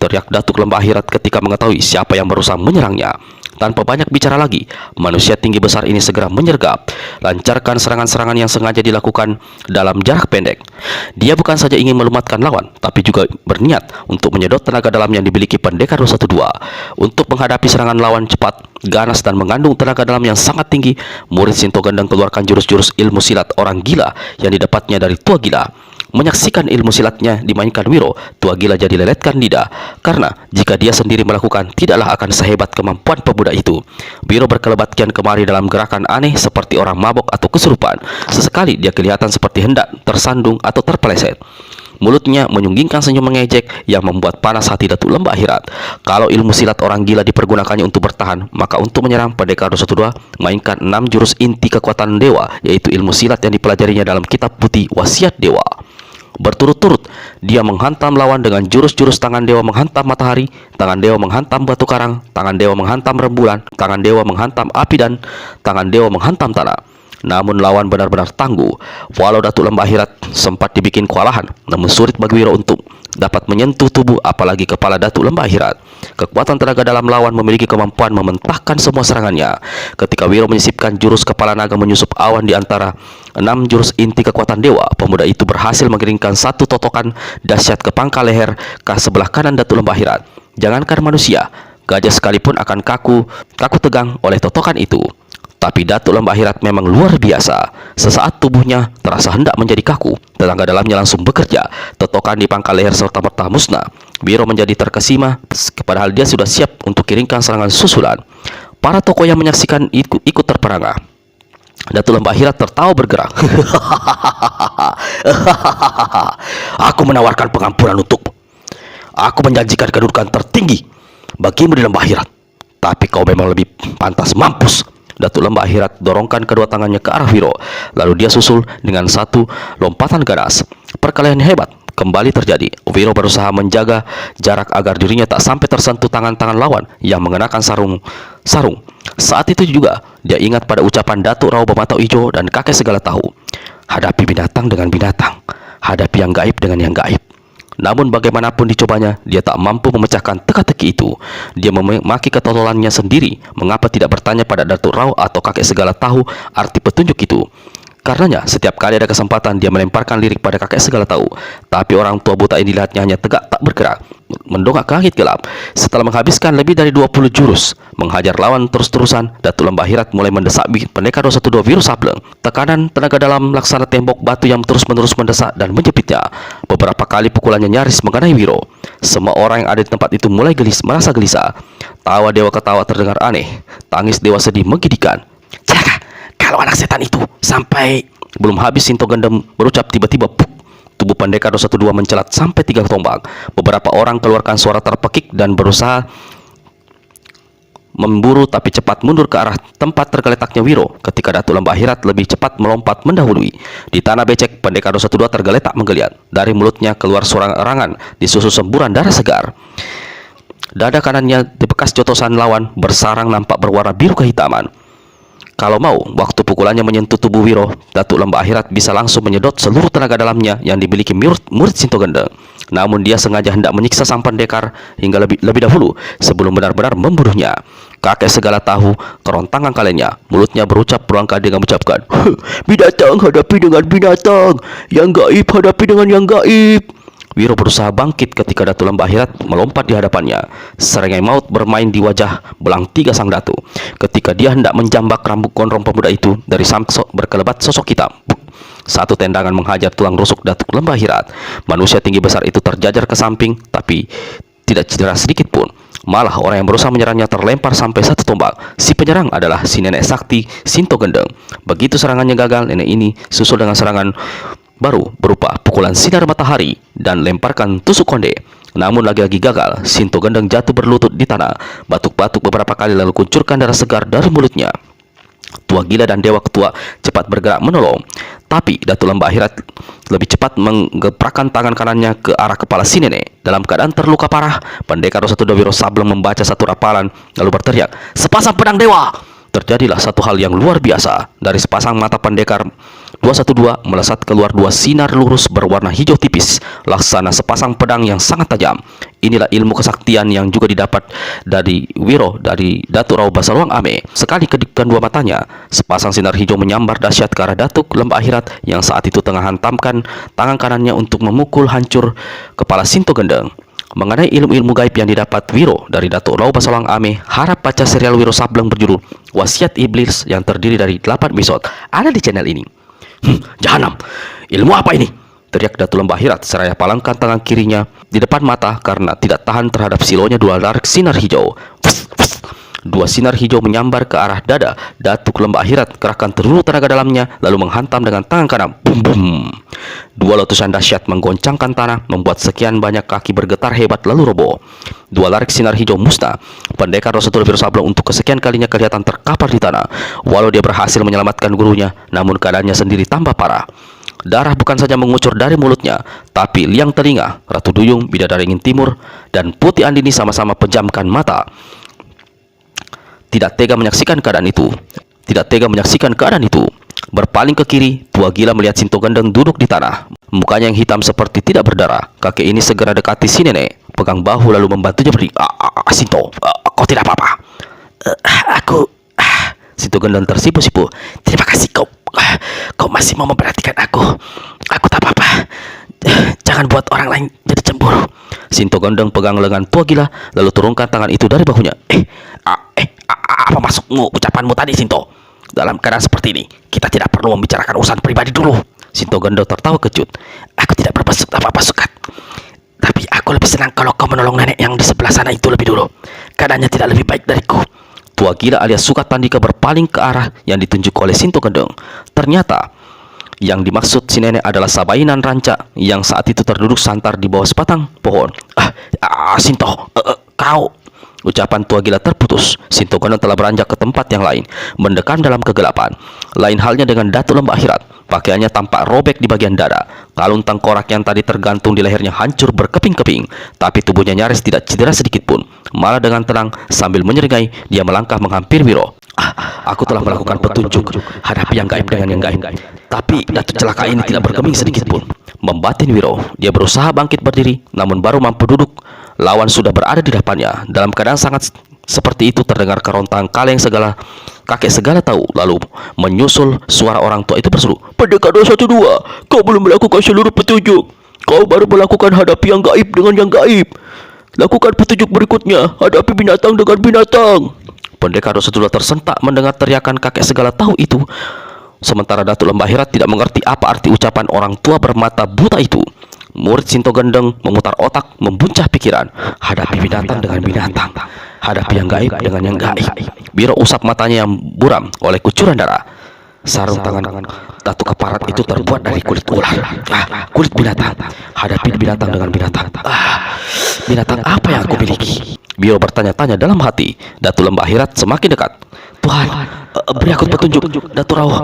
teriak Datuk Lembah Akhirat ketika mengetahui siapa yang berusaha menyerangnya. Tanpa banyak bicara lagi, manusia tinggi besar ini segera menyergap, lancarkan serangan-serangan yang sengaja dilakukan dalam jarak pendek. Dia bukan saja ingin melumatkan lawan, tapi juga berniat untuk menyedot tenaga dalam yang dimiliki pendekar 212. Untuk menghadapi serangan lawan cepat, ganas dan mengandung tenaga dalam yang sangat tinggi, murid Sinto Gendeng keluarkan jurus-jurus ilmu silat orang gila yang didapatnya dari Tua Gila. Menyaksikan ilmu silatnya dimainkan Wiro, Tua Gila jadi leletkan lidah, karena jika dia sendiri melakukan, tidaklah akan sehebat kemampuan pemuda itu. Wiro berkelebat kian kemari dalam gerakan aneh seperti orang mabok atau kesurupan. Sesekali dia kelihatan seperti hendak tersandung atau terpeleset. Mulutnya menyunggingkan senyum mengejek yang membuat panas hati Datuk Lembah Akhirat. Kalau ilmu silat orang gila dipergunakannya untuk bertahan, maka untuk menyerang Pendekar 212 mainkan 6 jurus inti kekuatan dewa, yaitu ilmu silat yang dipelajarinya dalam kitab putih Wasiat Dewa. Berturut-turut dia menghantam lawan dengan jurus-jurus tangan dewa menghantam matahari, tangan dewa menghantam batu karang, tangan dewa menghantam rembulan, tangan dewa menghantam api, dan tangan dewa menghantam tanah. Namun lawan benar-benar tangguh. Walau Datuk Lembah Akhirat sempat dibikin kewalahan, namun sulit bagi Wiro untuk dapat menyentuh tubuh apalagi kepala Datuk Lembah Akhirat. Kekuatan tenaga dalam lawan memiliki kemampuan mementahkan semua serangannya. Ketika Wiro menyisipkan jurus kepala naga menyusup awan di antara 6 jurus inti kekuatan dewa, pemuda itu berhasil mengiringkan satu totokan dahsyat ke pangkal leher ke sebelah kanan Datuk Lembah Akhirat. Jangankan manusia, gajah sekalipun akan kaku tegang oleh totokan itu. Tapi Datuk Lembah Akhirat memang luar biasa. Sesaat tubuhnya terasa hendak menjadi kaku, tenaga dalamnya langsung bekerja. Totokan di pangkal leher serta-merta musnah. Wiro menjadi terkesima, padahal dia sudah siap untuk kiringkan serangan susulan. Para tokoh yang menyaksikan ikut terperangah. Datuk Lembah Akhirat tertawa bergerak. Aku menawarkan pengampunan untukmu. Aku menjanjikan kedudukan tertinggi bagimu di Lembah Akhirat. Tapi kau memang lebih pantas mampus. Datuk Lembah Akhirat dorongkan kedua tangannya ke arah Wiro. Lalu dia susul dengan satu lompatan ganas. Perkelahian hebat kembali terjadi. Wiro berusaha menjaga jarak agar dirinya tak sampai tersentuh tangan-tangan lawan yang mengenakan sarung. Saat itu juga dia ingat pada ucapan Datuk Rao Bermata Hijau dan kakek segala tahu. Hadapi binatang dengan binatang. Hadapi yang gaib dengan yang gaib. Namun bagaimanapun dicobanya, dia tak mampu memecahkan teka-teki itu. Dia memaki ketololannya sendiri. Mengapa tidak bertanya pada Datuk Rao atau kakek segala tahu arti petunjuk itu? Karenanya, setiap kali ada kesempatan, dia melemparkan lirik pada kakek segala tahu. Tapi orang tua buta ini dilihatnya hanya tegak tak bergerak, mendongak ke langit gelap. Setelah menghabiskan lebih dari 20 jurus menghajar lawan terus-terusan, Datuk Lembah Akhirat mulai mendesak Pendekar 212 Wiro Sableng. Tekanan tenaga dalam laksana tembok batu yang terus-menerus mendesak dan menjepitnya. Beberapa kali pukulannya nyaris mengenai Wiro. Semua orang yang ada di tempat itu mulai merasa gelisah. Tawa dewa ketawa terdengar aneh. Tangis dewa sedih menggigitkan. Celaka, kalau anak setan itu sampai... Belum habis Sinto Gendeng berucap, tiba-tiba puk, tubuh Pendekar 212 mencelat sampai 3 tombak. Beberapa orang keluarkan suara terpekik dan berusaha memburu, tapi cepat mundur ke arah tempat tergeletaknya Wiro. Ketika Datuk Lembah Akhirat lebih cepat melompat mendahului. Di tanah becek, Pendekar 212 tergeletak menggeliat. Dari mulutnya keluar suara erangan disusul semburan darah segar. Dada kanannya di bekas jotosan lawan bersarang nampak berwarna biru kehitaman. Kalau mau, waktu pukulannya menyentuh tubuh Wiro, Datuk Lembah Akhirat bisa langsung menyedot seluruh tenaga dalamnya yang dimiliki murid Sinto Gendeng. Namun dia sengaja hendak menyiksa sang pendekar hingga lebih dahulu sebelum benar-benar membunuhnya. Kakek segala tahu kerontangan kalengnya. Mulutnya berucap berulang kali dengan mengucapkan, binatang hadapi dengan binatang, yang gaib hadapi dengan yang gaib. Wiro berusaha bangkit ketika Datuk Lembah Akhirat melompat di hadapannya. Seranggai maut bermain di wajah belang tiga sang datu. Ketika dia hendak menjambak rambut gondrong pemuda itu, dari samping berkelebat sosok hitam. Satu tendangan menghajar tulang rusuk Datuk Lembah Akhirat. Manusia tinggi besar itu terjajar ke samping, tapi tidak cedera sedikit pun. Malah orang yang berusaha menyerangnya terlempar sampai satu tombak. Si penyerang adalah si nenek sakti Sinto Gendeng. Begitu serangannya gagal, nenek ini susul dengan serangan baru berupa pukulan sinar matahari dan lemparkan tusuk konde. Namun lagi-lagi gagal. Sinto Gendeng jatuh berlutut di tanah, batuk-batuk beberapa kali lalu kuncurkan darah segar dari mulutnya. Tua gila dan dewa ketua cepat bergerak menolong. Tapi Datuk Lembah Akhirat lebih cepat menggeprakkan tangan kanannya ke arah kepala si nenek. Dalam keadaan terluka parah, Pendekar 212 Wiro Sableng membaca satu rapalan lalu berteriak, "Sepasang pedang dewa!" Terjadilah satu hal yang luar biasa. Dari sepasang mata Pendekar 212 melesat keluar dua sinar lurus berwarna hijau tipis, laksana sepasang pedang yang sangat tajam. Inilah ilmu kesaktian yang juga didapat dari Wiro dari Datuk Rao Basaluang Ame. Sekali kedipkan dua matanya, sepasang sinar hijau menyambar dahsyat ke arah Datuk Lembah Akhirat yang saat itu tengah hantamkan tangan kanannya untuk memukul hancur kepala Sinto Gendeng. Mengenai ilmu-ilmu gaib yang didapat Wiro dari Datuk Rao Basaluang Ame, harap baca serial Wiro Sableng berjudul Wasiat Iblis yang terdiri dari 8 episode. Ada di channel ini. Jahanam, ilmu apa ini? Teriak Datuk Lembah Akhirat seraya palangkan tangan kirinya di depan mata karena tidak tahan terhadap silonya dua larik sinar hijau. Dua sinar hijau menyambar ke arah dada Datuk Lembah Akhirat. Kerahkan seluruh tenaga dalamnya lalu menghantam dengan tangan kanan. Bum bum. Dua letusan dahsyat menggoncangkan tanah, membuat sekian banyak kaki bergetar hebat lalu roboh. Dua larik sinar hijau musnah. Pendekar Rosatul Wiro Sableng untuk kesekian kalinya kelihatan terkapar di tanah. Walau dia berhasil menyelamatkan gurunya, namun keadaannya sendiri tambah parah. Darah bukan saja mengucur dari mulutnya, tapi liang telinga Ratu Duyung, Bidadari Angin Timur, dan Putih Andini sama-sama pejamkan mata. Tidak tega menyaksikan keadaan itu. Berpaling ke kiri, tua gila melihat Sinto Gendeng duduk di tanah. Mukanya yang hitam seperti tidak berdarah. Kakek ini segera dekati si nenek, pegang bahu lalu membantunya berdiri. Sinto, kau tidak apa-apa? Sinto Gendeng tersipu-sipu. Terima kasih kau masih mau memperhatikan aku. Aku tak apa-apa. Jangan buat orang lain jadi cemburu. Sinto Gendeng pegang lengan tua gila lalu turunkan tangan itu dari bahunya. Apa maksudmu ucapanmu tadi, Sinto? Dalam keadaan seperti ini, kita tidak perlu membicarakan urusan pribadi dulu. Sinto Gendeng tertawa kecut. Aku tidak bermaksud apa-apa, Sukat. Tapi aku lebih senang kalau kau menolong nenek yang di sebelah sana itu lebih dulu. Keadaannya tidak lebih baik dariku. Tua gila alias Sukat Tandika berpaling ke arah yang ditunjuk oleh Sinto Gendeng. Ternyata yang dimaksud si nenek adalah Sabainan Ranca yang saat itu terduduk santar di bawah sebatang pohon. Sinto, kau... Ucapan tua gila terputus. Sinto Gendeng telah beranjak ke tempat yang lain, mendekam dalam kegelapan. Lain halnya dengan Datuk Lembah Akhirat. Pakaiannya tampak robek di bagian dada. Kalung tengkorak yang tadi tergantung di lehernya hancur berkeping-keping, tapi tubuhnya nyaris tidak cedera sedikit pun. Malah dengan tenang sambil menyeringai, dia melangkah menghampiri Wiro. Aku telah melakukan petunjuk. Hadapi yang gaib dengan yang gaib. Tapi Datuk celaka ini tidak bergeming sedikit pun. Membatin Wiro, dia berusaha bangkit berdiri, namun baru mampu duduk. Lawan sudah berada di depannya. Dalam keadaan sangat seperti itu terdengar kerontang kakek segala tahu. Lalu menyusul suara orang tua itu berseru, Pendekar 212, kau belum melakukan seluruh petunjuk. Kau baru melakukan hadapi yang gaib dengan yang gaib. Lakukan petunjuk berikutnya, hadapi binatang dengan binatang. Pendekar 212 tersentak mendengar teriakan kakek segala tahu itu. Sementara Datuk Lembah Akhirat tidak mengerti apa arti ucapan orang tua bermata buta itu. Murid Sinto Gendeng memutar otak, membuncah pikiran. Hadapi binatang dengan binatang, hadapi yang gaib dengan yang gaib. Wiro usap matanya yang buram oleh kucuran darah. Sarung tangan Datuk Keparat itu terbuat dari kulit ular. Kulit binatang. Hadapi binatang dengan binatang. Binatang apa yang aku miliki? Wiro bertanya-tanya dalam hati. Datuk Lembah Akhirat semakin dekat. Tuhan, beri aku petunjuk. Datuk Rauh,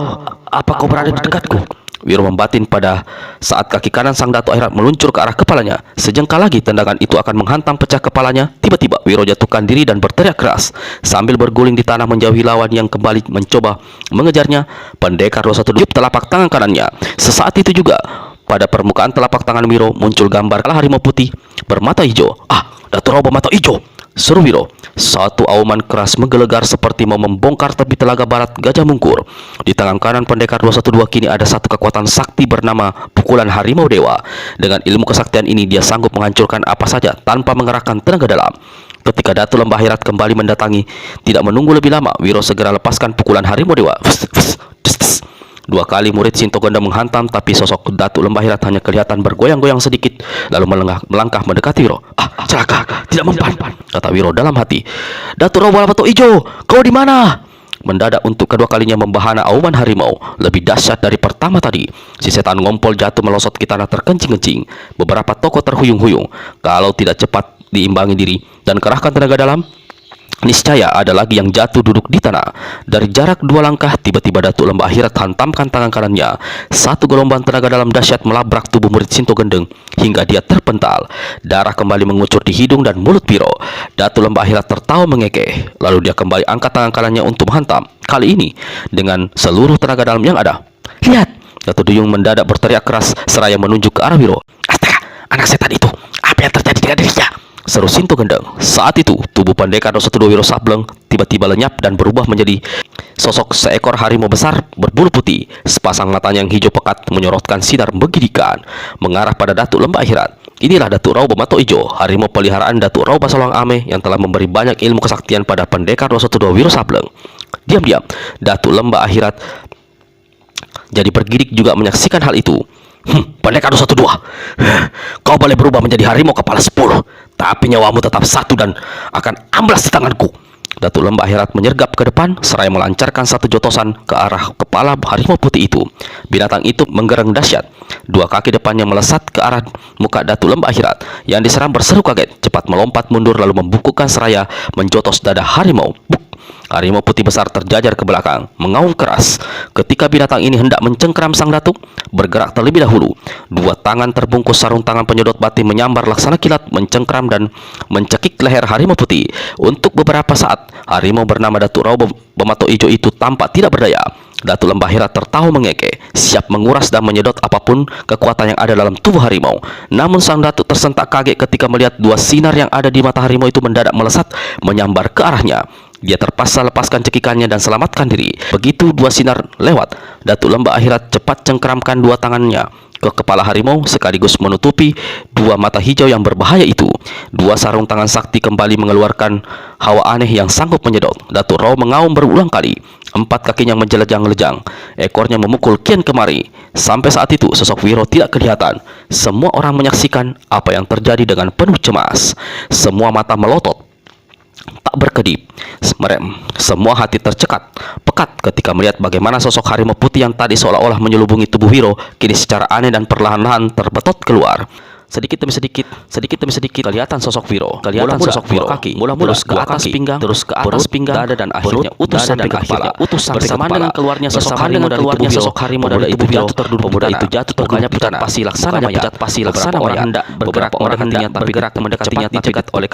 apa kau berada di dekatku? Wiro membatin pada saat kaki kanan sang Datuk Akhirat meluncur ke arah kepalanya. Sejengkal lagi tendangan itu akan menghantam pecah kepalanya. Tiba-tiba Wiro jatuhkan diri dan berteriak keras. Sambil berguling di tanah menjauhi lawan yang kembali mencoba mengejarnya, Pendekar 212 telapak tangan kanannya. Sesaat itu juga pada permukaan telapak tangan Wiro muncul gambar harimau putih bermata hijau. Datuk Rauh bermata hijau, seru Wiro. Satu auman keras menggelegar seperti mau membongkar tepi telaga barat Gajah Mungkur. Di tangan kanan Pendekar 212 kini ada satu kekuatan sakti bernama Pukulan Harimau Dewa. Dengan ilmu kesaktian ini dia sanggup menghancurkan apa saja tanpa mengerahkan tenaga dalam. Ketika Datuk Lembah Akhirat kembali mendatangi, tidak menunggu lebih lama, Wiro segera lepaskan Pukulan Harimau Dewa. Dua kali murid Sinto Gendeng menghantam, tapi sosok Datuk Lembah Akhirat hanya kelihatan bergoyang-goyang sedikit, lalu melangkah mendekati Wiro. Celaka, tidak mempan, kata Wiro dalam hati. Datuk Rauh Balabato Ijo, kau di mana? Mendadak untuk kedua kalinya membahana auman harimau, lebih dahsyat dari pertama tadi. Si setan ngompol jatuh melosot ke tanah terkencing-kencing. Beberapa tokoh terhuyung-huyung. Kalau tidak cepat diimbangi diri dan kerahkan tenaga dalam, niscaya ada lagi yang jatuh duduk di tanah. Dari jarak 2 langkah, tiba-tiba Datuk Lembah Akhirat hantamkan tangan kanannya. Satu gelombang tenaga dalam dahsyat melabrak tubuh murid Sinto Gendeng hingga dia terpental. Darah kembali mengucur di hidung dan mulut Wiro. Datuk Lembah Akhirat tertawa mengekeh. Lalu dia kembali angkat tangan kanannya untuk menghantam. Kali ini dengan seluruh tenaga dalam yang ada. Lihat! Datuk Duyung mendadak berteriak keras seraya menunjuk ke arah Wiro. Astaga, anak setan itu, apa yang terjadi dengan dirinya? Seru Sinto Gendeng. Saat itu, tubuh Pendekar 212 Wiro Sableng tiba-tiba lenyap dan berubah menjadi sosok seekor harimau besar berbulu putih. Sepasang matanya yang hijau pekat menyorotkan sinar menggidikan mengarah pada Datuk Lembah Akhirat. Inilah Datuk Rauh Bermata Ijo, harimau peliharaan Datuk Rauh Basolwang Ame yang telah memberi banyak ilmu kesaktian pada Pendekar 212 Wiro Sableng. Diam-diam, Datuk Lembah Akhirat jadi bergidik juga menyaksikan hal itu. Pendekar 212, kau boleh berubah menjadi harimau kepala 10, tapi nyawamu tetap satu dan akan amblas di tanganku. Datuk Lembah Akhirat menyergap ke depan seraya melancarkan satu jotosan ke arah kepala harimau putih itu. Binatang itu menggereng dahsyat. Dua kaki depannya melesat ke arah muka Datuk Lembah Akhirat yang diserang berseru kaget, cepat melompat mundur lalu membungkukkan seraya menjotos dada harimau. Buk! Harimau putih besar terjajar ke belakang, mengaum keras. Ketika binatang ini hendak mencengkeram sang datuk, bergerak terlebih dahulu. Dua tangan terbungkus sarung tangan penyedot batin menyambar laksana kilat, mencengkeram dan mencekik leher harimau putih. Untuk beberapa saat, harimau bernama Datuk Rau Bermata Ijo itu tampak tidak berdaya. Datuk Lembah Akhirat tertawa mengeke, siap menguras dan menyedot apapun kekuatan yang ada dalam tubuh harimau. Namun sang datuk tersentak kaget ketika melihat dua sinar yang ada di mata harimau itu mendadak melesat menyambar ke arahnya. Dia terpaksa lepaskan cekikannya dan selamatkan diri. Begitu dua sinar lewat, Datuk Lembah Akhirat cepat cengkeramkan dua tangannya ke kepala harimau sekaligus menutupi dua mata hijau yang berbahaya itu. Dua sarung tangan sakti kembali mengeluarkan hawa aneh yang sanggup menyedot. Datuk Rau mengaum berulang kali. Empat kakinya menjelajang-lejang, ekornya memukul kian kemari. Sampai saat itu sosok Wiro tidak kelihatan. Semua orang menyaksikan apa yang terjadi dengan penuh cemas. Semua mata melotot, tak berkedip. Semua hati tercekat pekat ketika melihat bagaimana sosok harimau putih yang tadi seolah-olah menyelubungi tubuh Wiro kini secara aneh dan perlahan-lahan terbetot keluar. Sedikit demi sedikit kelihatan sosok Wiro, kaki, mula-mula ke atas pinggang, terus ke atas pinggang, dada dan akhirnya utus sampai ke kepala. Bersamaan dengan keluarnya sosok harimau dari tubuh Wiro, pemuda itu jatuh mukanya pucat pasi laksana mayat. Beberapa orang hendak bergerak mendekatinya tapi mendekatinya dicegat oleh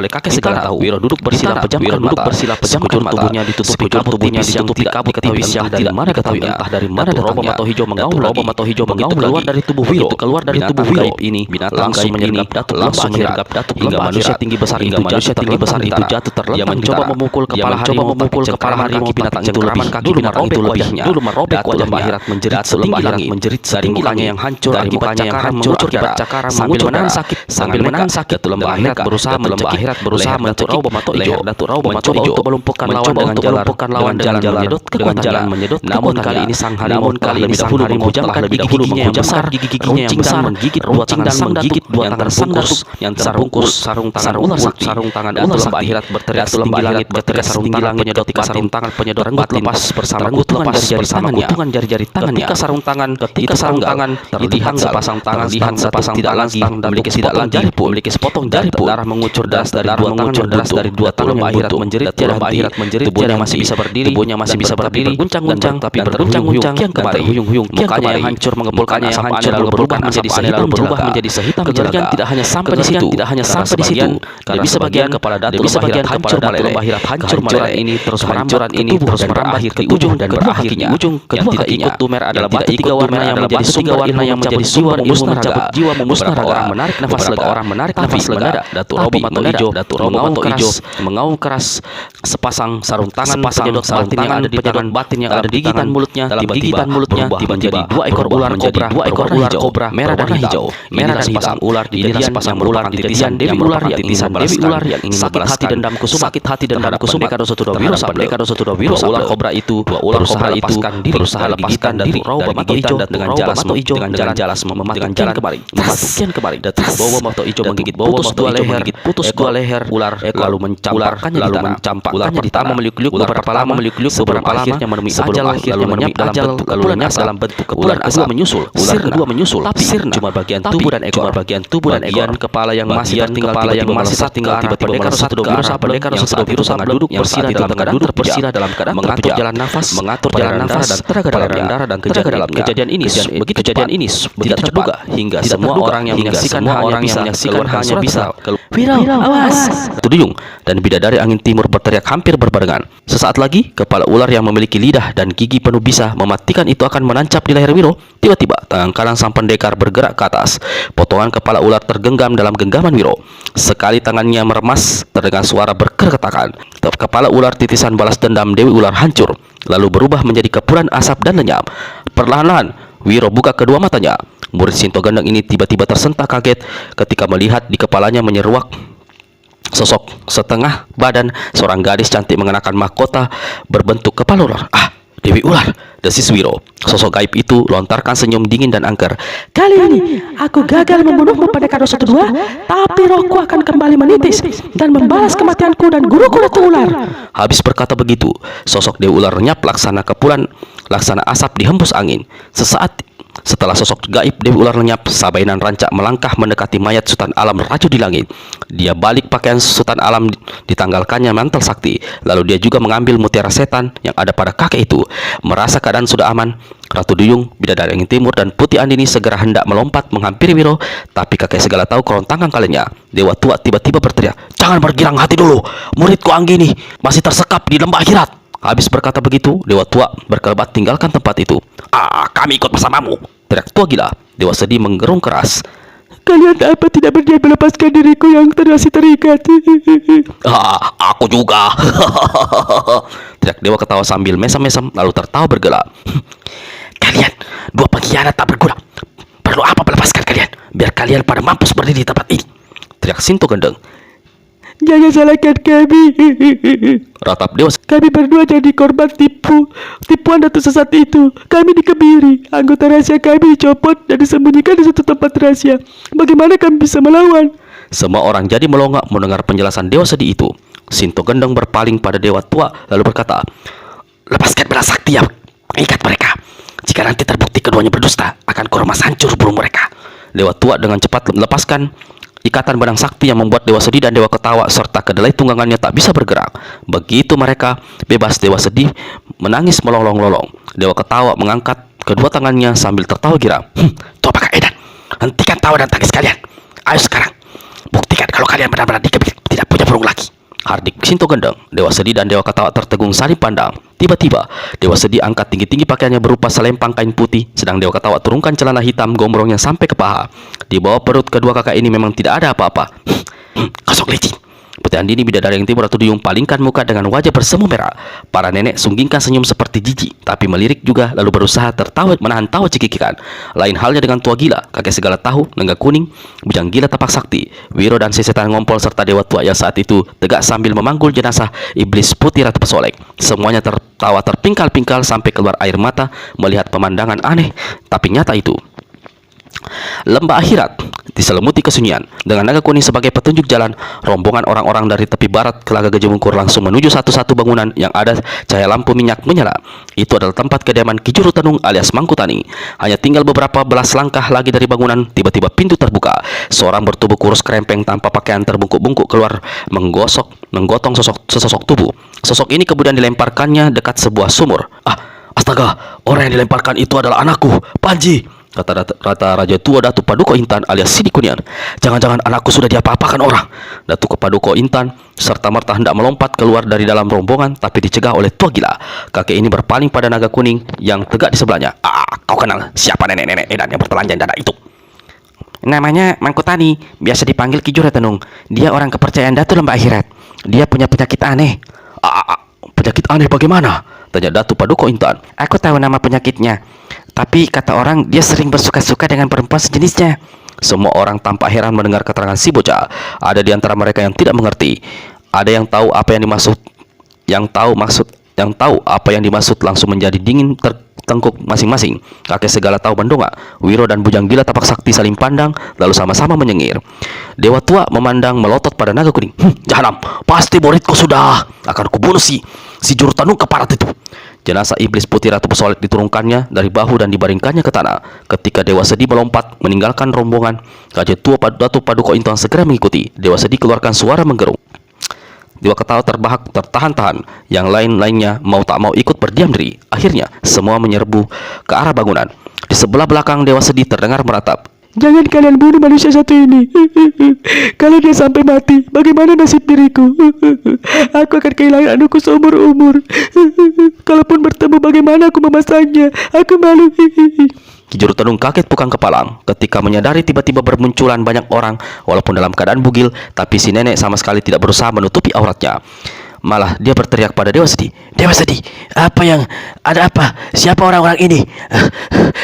kakek segala tahu. Wiro duduk bersila pejamkan mata, sekujur tubuhnya ditutup kabut tipis yang dari mana ketahui entah dari mana datangnya. Datuk Mata Hijau mengaum keluar dari tubuh Wiro, ini binatang gaib ini langsung menyergap Datuk hingga manusia tinggi besar itu jatuh terlentang. Ia mencoba memukul kepala harimau binatang itu lebih dulu merobek wajahnya. Lembah Akhirat menjerit setinggi langit yang hancur akibat cakaran sambil menahan sakit. Datuk Lembah Akhirat berusaha mencekik leher Datuk Rau Bermata Ijo untuk melumpuhkan lawan dengan jalan menyedot. Namun kali ini sang harimau lebih dahulu menghujamkan gigi-giginya yang besar menggigit dua tangan sang datuk yang terbungkus sarung tangan ular sakti. Datuk Lembah Akhirat berteriak setinggi langit ketika sarung tangan penyedot batin lepas bersama kutungan jari-jari tangannya. Ketika sarung tangan terlihat sepasang tangan tidak lagi memiliki sepotong jari pun. Darah mengucur deras dari dua tangan Lembah Akhirat menjerit. Tubuhnya masih bisa berdiri, berguncang-guncang tapi berhuyung-huyung kian kemari. Mukanya yang hancur mengepulkan asap aneh lalu berubah menjadi sehitam jelaga. Tidak hanya sampai di situ, karena sebagian kepala Datuk Lembah Akhirat hancur meleleh. Ini terus merambat ke ujung dan berakhirnya yang tidak ikut tumer adalah batu tiga warna yang menjadi sumber ilmu mencabut jiwa memusnahkan. Beberapa orang menarik nafas lega. Datuk Rau Bermata Ijo mengaum keras. Sepasang sarung tangan penyedot batin yang ada di gigitan mulutnya tiba-tiba menjadi dua ekor ular kobra merah dan hijau. Inilah sepasang ular di titisan Dewi Ular yang ingin sakit hati dendam kusuma Pendekar Dosa Wiro. Ular kobra itu berusaha lepaskan Datuk Rau Bermata Ijo dengan jalan kemari. Datuk Rau Bermata Ijo menggigit putus dua leher ular lalu mencamparkannya di tanah. Ular pertama meliuk-liuk beberapa lama sebelum akhirnya menemui ajal lalu lenyap dalam bentuk kepulan asap. Ular kedua menyusul tapi cuma bagian tubuh dan ekor. Bagian kepala yang masih tertinggal tiba-tiba melesat ke arah Pendekar Dosa duduk bersila dalam keadaan mengatur jalan nafas dan tenaga darah dan dalamnya. Kejadian ini tidak terduga hingga semua orang yang menyaksikan hanya bisa Wiro, awas! Tuduyung dan bidadari angin timur berteriak hampir berbarengan. Sesaat lagi, kepala ular yang memiliki lidah dan gigi penuh bisa mematikan itu akan menancap di leher Wiro. Tiba-tiba, tangan kanan sang pendekar bergerak ke atas. Potongan kepala ular tergenggam dalam genggaman Wiro. Sekali tangannya meremas, terdengar suara berkeretakan. Kepala ular titisan balas dendam Dewi Ular hancur, lalu berubah menjadi kepulan asap dan lenyap. Perlahan-lahan, Wiro buka kedua matanya. Murid Sinto Gendeng ini tiba-tiba tersentak kaget ketika melihat di kepalanya menyeruak sosok setengah badan seorang gadis cantik mengenakan mahkota berbentuk kepala ular. Dewi Ular, desis Wiro. Sosok gaib itu lontarkan senyum dingin dan angker. Kali ini aku gagal membunuhmu pendekar 212, tapi rohku akan kembali menitis dan membalas kematianku dan guruku Ratu Ular. Habis berkata begitu, sosok Dewi Ular lenyap laksana kepulan, laksana asap dihembus angin. Sesaat setelah sosok gaib Dewi Ular lenyap, Sabainan Rancak melangkah mendekati mayat Sultan Alam Raju di langit. Dia balik pakaian Sultan Alam, ditanggalkannya mantel sakti. Lalu dia juga mengambil mutiara setan yang ada pada kakek itu. Merasa keadaan sudah aman, Ratu Duyung, Bidadari Angin Timur, dan Putih Andini segera hendak melompat menghampiri Wiro. Tapi kakek segala tahu kerontangan kalinya. Dewa tua tiba-tiba berteriak, "Jangan bergirang hati dulu, muridku Anggini masih tersekap di lembah akhirat." Habis berkata begitu, Dewa tua berkelebat tinggalkan tempat itu. Kami ikut bersamamu, teriak tua gila. Dewa Sedih menggerung keras. Kalian apa tidak berniat melepaskan diriku yang masih terikat? Aku juga. Teriak Dewa ketawa sambil mesam-mesam lalu tertawa bergelak. Kalian dua pengkhianat tak berguna. Perlu apa melepaskan kalian? Biar kalian pada mampus berdiri di tempat ini, teriak Sinto Gendeng. Jangan salahkan kami. Ratap Dewa. Kami berdua jadi korban tipuan Datu Sesat itu. Kami dikebiri, anggota rahasia kami dicopot dan disembunyikan di suatu tempat rahasia. Bagaimana kami bisa melawan? Semua orang jadi melonggak mendengar penjelasan Dewa Sedih itu. Sinto Gendeng berpaling pada Dewa Tua lalu berkata, "Lepaskan bela sakti yang mengikat mereka. Jika nanti terbukti keduanya berdusta, akan kuremas hancur burung mereka." Dewa Tua dengan cepat melepaskan ikatan benang sakti yang membuat Dewa Sedih dan Dewa Ketawa serta kedelai tunggangannya tak bisa bergerak. Begitu mereka bebas, Dewa Sedih menangis melolong-lolong. Dewa Ketawa mengangkat kedua tangannya sambil tertawa girang. Tuh apakah Edan? Hentikan tawa dan tangis kalian. Ayo sekarang, buktikan kalau kalian benar-benar dikebiri, tidak punya burung lagi. Hardik Sinto Gendeng, Dewa Sedih dan Dewa Ketawa tertegun saling pandang. Tiba-tiba, Dewa Sedih angkat tinggi-tinggi pakaiannya berupa selempang kain putih, sedang Dewa Ketawa turunkan celana hitam gombrong yang sampai ke paha. Di bawah perut kedua kakak ini memang tidak ada apa-apa. Kosong licin. Putih Andini, Bidadari Angin Timur, Ratu Duyung palingkan muka dengan wajah bersemu merah. Para nenek sunggingkan senyum seperti jijik, tapi melirik juga lalu berusaha tertawa menahan tawa cekikikan. Lain halnya dengan tua gila, kakek segala tahu, Naga Kuning, Bujang Gila Tapak Sakti, Wiro dan si setan ngompol serta Dewa Tua yang saat itu tegak sambil memanggul jenazah Iblis Putih Ratu Pesolek. Semuanya tertawa terpingkal-pingkal sampai keluar air mata melihat pemandangan aneh tapi nyata itu. Lembah akhirat diselimuti kesunyian. Dengan Naga Kuning sebagai petunjuk jalan, rombongan orang-orang dari tepi barat Telaga Gejemungkur langsung menuju satu-satu bangunan yang ada cahaya lampu minyak menyala. Itu adalah tempat kediaman Ki Juru Tenung alias Mangkutani. Hanya tinggal beberapa belas langkah lagi dari bangunan, tiba-tiba pintu terbuka. Seorang bertubuh kurus kerempeng tanpa pakaian terbungkuk-bungkuk keluar menggotong sesosok tubuh. Sosok ini kemudian dilemparkannya dekat sebuah sumur. Astaga, orang yang dilemparkan itu adalah anakku, Panji, kata Raja Tua Datuk Paduka Intan alias Sidi Kunian. Jangan-jangan anakku sudah diapa-apakan orang. Datuk Paduka Intan serta-merta hendak melompat keluar dari dalam rombongan, tapi dicegah oleh tua gila. Kakek ini berpaling pada Naga Kuning yang tegak di sebelahnya. Kau kenal siapa nenek-nenek Edan yang bertelanjang dada itu? Namanya Mangkutani, biasa dipanggil Ki Juru Tenung. Dia orang kepercayaan Datu Lembah Akhirat. Dia punya penyakit aneh. Penyakit aneh bagaimana? Tanya Datuk Paduka Intan. Aku tahu nama penyakitnya, tapi kata orang dia sering bersuka-suka dengan perempuan sejenisnya. Semua orang tampak heran mendengar keterangan si bocah. Ada di antara mereka yang tidak mengerti. Ada yang tahu apa yang dimaksud, yang tahu apa yang dimaksud langsung menjadi dingin tertengkuk masing-masing. Kakek segala tahu mendongak. Wiro dan Bujang Gila Tapak Sakti saling pandang lalu sama-sama menyengir. Dewa Tua memandang melotot pada Naga Kuning. Jahanam, pasti muridku sudah akan kubunuh si Juru Tenung keparat itu. Jenazah Iblis Putih Ratu Pesolek diturunkannya dari bahu dan dibaringkannya ke tanah. Ketika Dewa Sedih melompat meninggalkan rombongan, Raja Tua Datuk Paduka Intan segera mengikuti. Dewa Sedih keluarkan suara menggerung. Dewa Ketawa terbahak tertahan-tahan. Yang lain-lainnya mau tak mau ikut berdiam diri. Akhirnya semua menyerbu ke arah bangunan. Di sebelah belakang Dewa Sedih terdengar meratap. Jangan kalian bunuh manusia satu ini. Kalau dia sampai mati, bagaimana nasib diriku? Aku akan kehilangan anakku seumur umur. Kalaupun bertemu, bagaimana aku memasangnya? Aku malu. Ki Juru Tenung kaget pukang kepalang ketika menyadari tiba-tiba bermunculan banyak orang walaupun dalam keadaan bugil, tapi si nenek sama sekali tidak berusaha menutupi auratnya. Malah dia berteriak pada Dewa Sedih. Dewa Sedih, ada apa? Siapa orang-orang ini?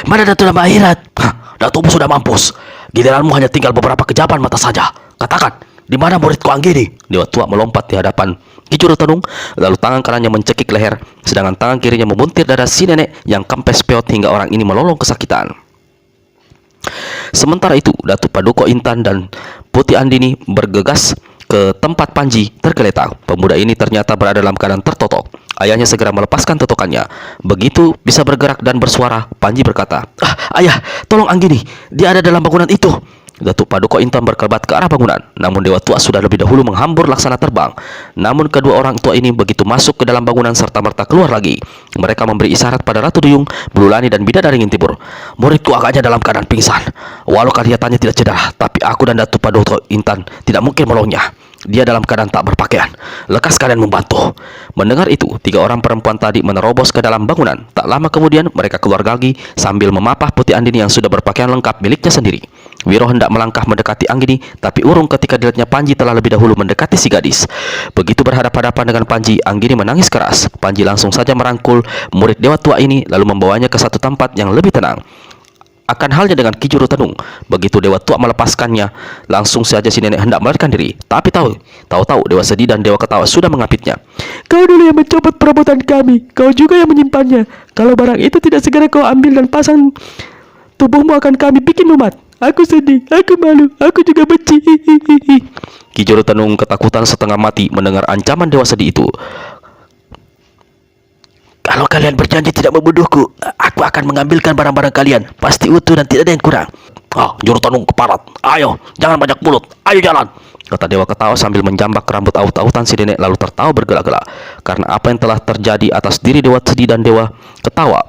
Mana Datu Lembah Akhirat? Datumu sudah mampus. Giliranmu hanya tinggal beberapa kejapan mata saja. Katakan, Di mana muridku Anggini? Dewa tua melompat di hadapan Ki Juru Tenung, lalu tangan kanannya mencekik leher, sedangkan tangan kirinya membuntir dada si nenek yang kempes peot hingga orang ini melolong kesakitan. Sementara itu, Datuk Paduka Intan dan Putih Andini bergegas ke tempat Panji tergeletak. Pemuda ini ternyata berada dalam keadaan tertotok. Ayahnya segera melepaskan totokannya. Begitu bisa bergerak dan bersuara, Panji berkata, "Ayah, tolong Anggini, dia ada dalam bangunan itu." Datuk Paduka Intan berkelebat ke arah bangunan. Namun Dewa Tua sudah lebih dahulu menghambur laksana terbang. Namun kedua orang tua ini begitu masuk ke dalam bangunan serta-merta keluar lagi. Mereka memberi isyarat pada Ratu Duyung, Bululani dan Bidadari Ngintibur. "Muridku agaknya dalam keadaan pingsan. Walau kelihatannya tidak cedera, tapi aku dan Datuk Paduka Intan tidak mungkin menolongnya. Dia dalam keadaan tak berpakaian. Lekas kalian membantu." Mendengar itu, 3 orang perempuan tadi menerobos ke dalam bangunan. Tak lama kemudian mereka keluar lagi sambil memapah Putih Andini yang sudah berpakaian lengkap miliknya sendiri. Wiro hendak melangkah mendekati Anggini, tapi urung ketika dilihatnya Panji telah lebih dahulu mendekati si gadis. Begitu berhadapan-hadapan dengan Panji, Anggini menangis keras. Panji langsung saja merangkul murid Dewa Tua ini lalu membawanya ke satu tempat yang lebih tenang. Akan halnya dengan Ki Juru Tenung, begitu Dewa Tua melepaskannya, langsung saja si nenek hendak melarikan diri. Tapi tahu-tahu Dewa Sedih dan Dewa Ketawa sudah mengapitnya. Kau dulu yang mencopot perabotan kami. Kau juga yang menyimpannya. Kalau barang itu tidak segera kau ambil dan pasang, tubuhmu akan kami bikin lumat. Aku sedih, aku malu, aku juga benci. Ki Juru Tenung ketakutan setengah mati mendengar ancaman Dewa Sedih itu. "Kalau kalian berjanji tidak membunuhku, aku akan mengambilkan barang-barang kalian. Pasti utuh dan tidak ada yang kurang." Juru Tenung keparat. "Ayo, jangan banyak mulut. Ayo jalan," kata Dewa Ketawa sambil menjambak rambut aut-autan si nenek lalu tertawa bergelak-gelak. Karena apa yang telah terjadi atas diri Dewa Sedih dan Dewa Ketawa.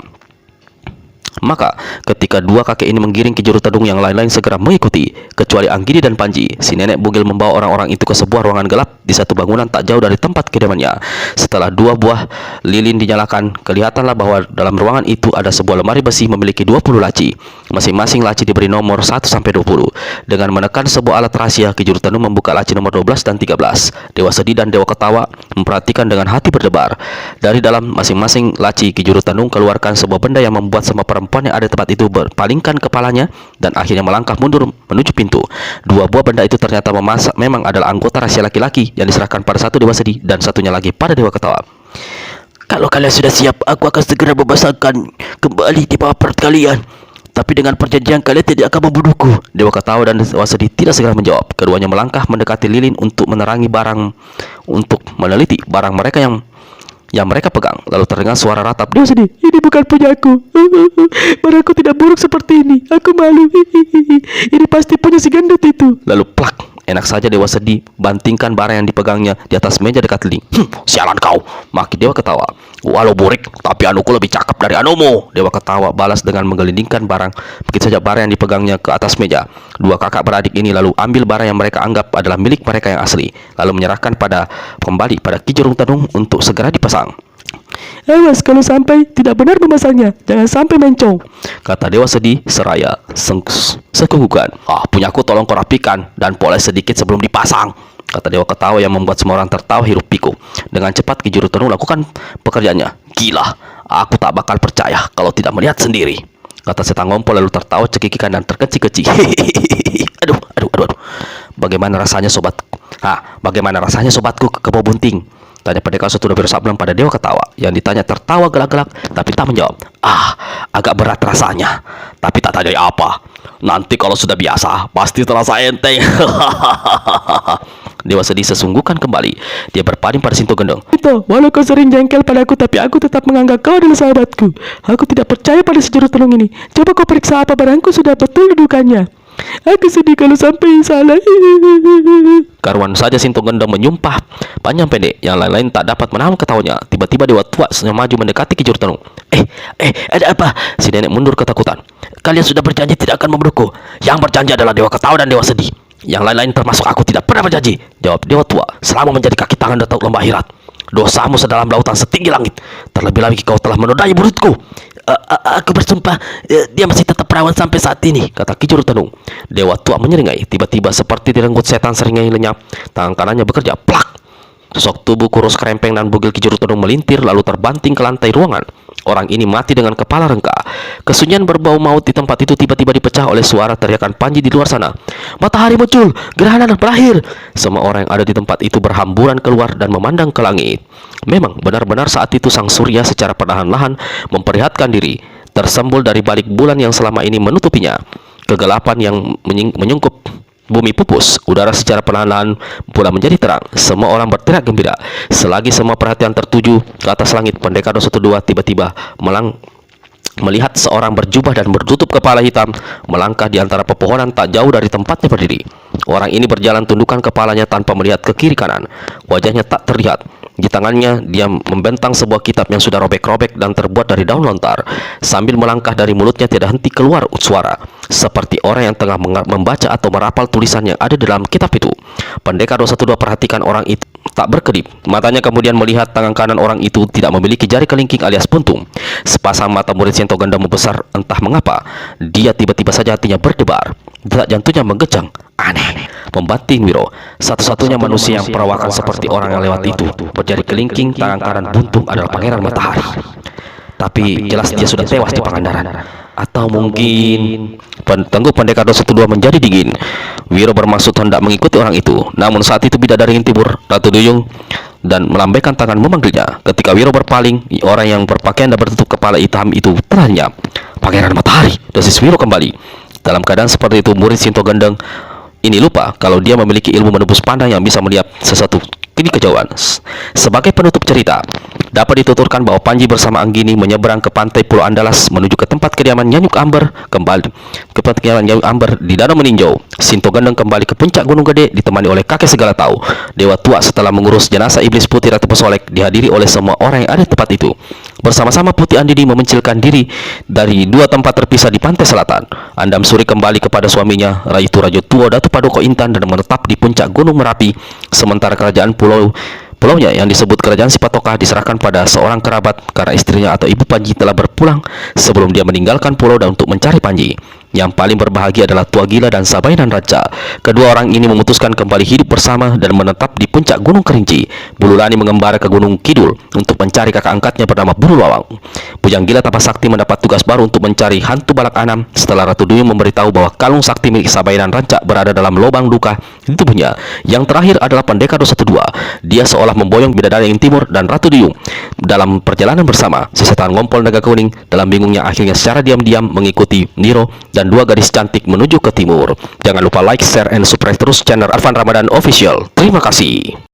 Maka ketika 2 kakek ini menggiring Ki Juru Tenung, yang lain-lain segera mengikuti, kecuali Anggini dan Panji. Si nenek bugil membawa orang-orang itu ke sebuah ruangan gelap di satu bangunan tak jauh dari tempat kediamannya. Setelah 2 buah lilin dinyalakan, kelihatanlah bahwa dalam ruangan itu ada sebuah lemari besi memiliki 20 laci. Masing-masing laci diberi nomor 1-20. Dengan menekan sebuah alat rahasia, Ki Juru Tenung membuka laci nomor 12 dan 13. Dewa Sedih dan Dewa Ketawa memperhatikan dengan hati berdebar. Dari dalam masing-masing laci, Ki Juru Tenung keluarkan sebuah benda yang membuat semua perempuan yang ada di tempat itu berpalingkan kepalanya dan akhirnya melangkah mundur menuju pintu. 2 buah benda itu ternyata memang adalah anggota rahasia laki-laki yang diserahkan pada satu Dewa Sedih dan satunya lagi pada Dewa Ketawa. "Kalau kalian sudah siap, aku akan segera membasahkan kembali di bawah perut kalian. Tapi dengan perjanjian kalian tidak akan membunuhku." Dewa Ketawa dan Dewa Sedih tidak segera menjawab. Keduanya melangkah mendekati lilin untuk meneliti barang mereka yang mereka pegang. Lalu terdengar suara ratap. Dewa Sedih, ini bukan punyaku. Barangku tidak buruk seperti ini. Aku malu. Ini pasti punya si gendut itu. Lalu plak, enak saja Dewa Sedih bantingkan barang yang dipegangnya di atas meja dekat lilin. "Sialan kau," maki Dewa Ketawa. "Walau burik, tapi anuku lebih cakep dari anumu," Dewa Ketawa balas dengan menggelindingkan barang. Begitu saja barang yang dipegangnya ke atas meja. 2 kakak beradik ini lalu ambil barang yang mereka anggap adalah milik mereka yang asli, lalu menyerahkan kembali pada Ki Juru Tenung untuk segera dipasang. "Awas kalau sampai tidak benar memasangnya. Jangan sampai mencong," kata Dewa Sedih seraya sekugukan. "Punyaku tolong kau rapikan dan poles sedikit sebelum dipasang," kata Dewa Ketawa yang membuat semua orang tertawa hiruk pikuk. Dengan cepat Ki Juru Tenung lakukan pekerjaannya. "Gila, aku tak bakal percaya kalau tidak melihat sendiri," kata setan ngompol lalu tertawa cekikikan dan terkecik-kecik. Aduh. Bagaimana rasanya sobatku kebo bunting?" tanya pendekar Setudabiro Sableng pada Dewa Ketawa. Yang ditanya tertawa gelak-gelak tapi tak menjawab. Agak berat rasanya, tapi tak tanya apa. Nanti kalau sudah biasa pasti terasa enteng." Dewa Sedih sesungguhkan kembali. Dia berpaling pada Sinto Gendong. "Itu, walau kau sering jengkel padaku, tapi aku tetap menganggap kau adalah sahabatku. Aku tidak percaya pada si Juru Tenung ini. Coba kau periksa apa barangku sudah betul dudukannya. Aku sedih kalau sampai salah." Karuan saja Sinto Gendong menyumpah panjang pendek. Yang lain-lain tak dapat menahan ketawanya. Tiba-tiba Dewa Tua maju mendekati Ki Juru Tenung. Ada apa?" Si nenek mundur ketakutan. "Kalian sudah berjanji tidak akan membunuhku." "Yang berjanji adalah Dewa Ketawa dan Dewa Sedih. Yang lain-lain termasuk aku tidak pernah berjanji," jawab Dewa Tua. "Selama menjadi kaki tangan Datuk Lembah Akhirat, dosamu sedalam lautan setinggi langit. Terlebih lagi kau telah menodai muridku." Aku bersumpah, dia masih tetap perawan sampai saat ini," kata Ki Juru Tenung. Dewa Tua menyeringai. Tiba-tiba seperti direnggut setan seringai lenyap. Tangan kanannya bekerja. Plak. Sosok tubuh kurus kerempeng dan bugil kijurut todong melintir lalu terbanting ke lantai ruangan. Orang ini mati dengan kepala rengkah. Kesunyian berbau maut di tempat itu tiba-tiba dipecah oleh suara teriakan Panji di luar sana. Matahari muncul, gerhana berakhir. Semua orang yang ada di tempat itu berhamburan keluar dan memandang ke langit. Memang benar-benar saat itu sang surya secara perlahan-lahan memperlihatkan diri, tersembul dari balik bulan yang selama ini menutupinya. Kegelapan yang menyungkup bumi pupus, udara secara perlahan-lahan pula menjadi terang. Semua orang berteriak gembira. Selagi semua perhatian tertuju ke atas langit, Pendekar 212 tiba-tiba melihat seorang berjubah dan bertutup kepala hitam melangkah di antara pepohonan tak jauh dari tempatnya berdiri. Orang ini berjalan tundukkan kepalanya tanpa melihat ke kiri kanan. Wajahnya tak terlihat. Di tangannya dia membentang sebuah kitab yang sudah robek-robek dan terbuat dari daun lontar. Sambil melangkah, dari mulutnya tidak henti keluar suara seperti orang yang tengah membaca atau merapal tulisan yang ada di dalam kitab itu. Pendekar 212 perhatikan orang itu tak berkedip. Matanya kemudian melihat tangan kanan orang itu tidak memiliki jari kelingking alias buntung. Sepasang mata murid Sinto Ganda membesar, entah mengapa. Dia tiba-tiba saja hatinya berdebar. Detak jantungnya menggejang. Aneh, membanting Wiro. Satu-satunya manusia yang perawakan seperti orang yang lewat itu, berjari kelingking, tangan kanan buntung adalah Pangeran Matahari. Tapi jelas dia sudah tewas di Pangandaran. Atau mungkin Tengku Pendekar 212 menjadi dingin. Wiro bermaksud hendak mengikuti orang itu. Namun saat itu bidadari yang timur, Ratu Duyung, dan melambaikan tangan memanggilnya. Ketika Wiro berpaling, orang yang berpakaian dan bertutup kepala hitam itu terhanyap. Pangeran Matahari, desis Wiro kembali. Dalam keadaan seperti itu, murid Sinto Gendeng ini lupa kalau dia memiliki ilmu menembus pandang yang bisa melihat sesuatu di kejauhan. Sebagai penutup cerita, dapat dituturkan bahwa Panji bersama Anggini menyeberang ke pantai Pulau Andalas menuju ke tempat kediaman Nyanyuk Amber. Kembali ke tempat kediaman Nyanyuk Amber di Danau Meninjau, Sinto Gendeng kembali ke puncak Gunung Gede ditemani oleh kakek segala tahu. Dewa tua setelah mengurus jenazah iblis putih Ratu Pesolek dihadiri oleh semua orang yang ada di tempat itu. Bersama-sama Putih Andini memencilkan diri dari dua tempat terpisah di pantai selatan. Andam Suri kembali kepada suaminya, Raitu Rajo Tua Datu Padoko Intan, dan menetap di puncak Gunung Merapi. Sementara kerajaan pulaunya yang disebut Kerajaan Sipatokah diserahkan pada seorang kerabat karena istrinya atau ibu Panji telah berpulang sebelum dia meninggalkan pulau dan untuk mencari Panji. Yang paling berbahagia adalah Tua Gila dan Sabainan Raja. Kedua orang ini memutuskan kembali hidup bersama dan menetap di puncak Gunung Kerinci. Bulurani mengembara ke Gunung Kidul untuk mencari kakak angkatnya bernama Bulu Lawang. Bujang Gila Tapak Sakti mendapat tugas baru untuk mencari hantu Balak Anam setelah Ratu Duyung memberitahu bahwa kalung sakti milik Sabainan Raja berada dalam lubang luka di tubuhnya. Yang terakhir adalah Pendekar 212. Dia seolah memboyong bidadari yang timur dan Ratu Duyung dalam perjalanan bersama. Sesetan ngompol naga kuning dalam bingungnya akhirnya secara diam-diam mengikuti Niro dan dua gadis cantik menuju ke timur. Jangan lupa like, share, and subscribe terus channel Arfan Ramadan Official. Terima kasih.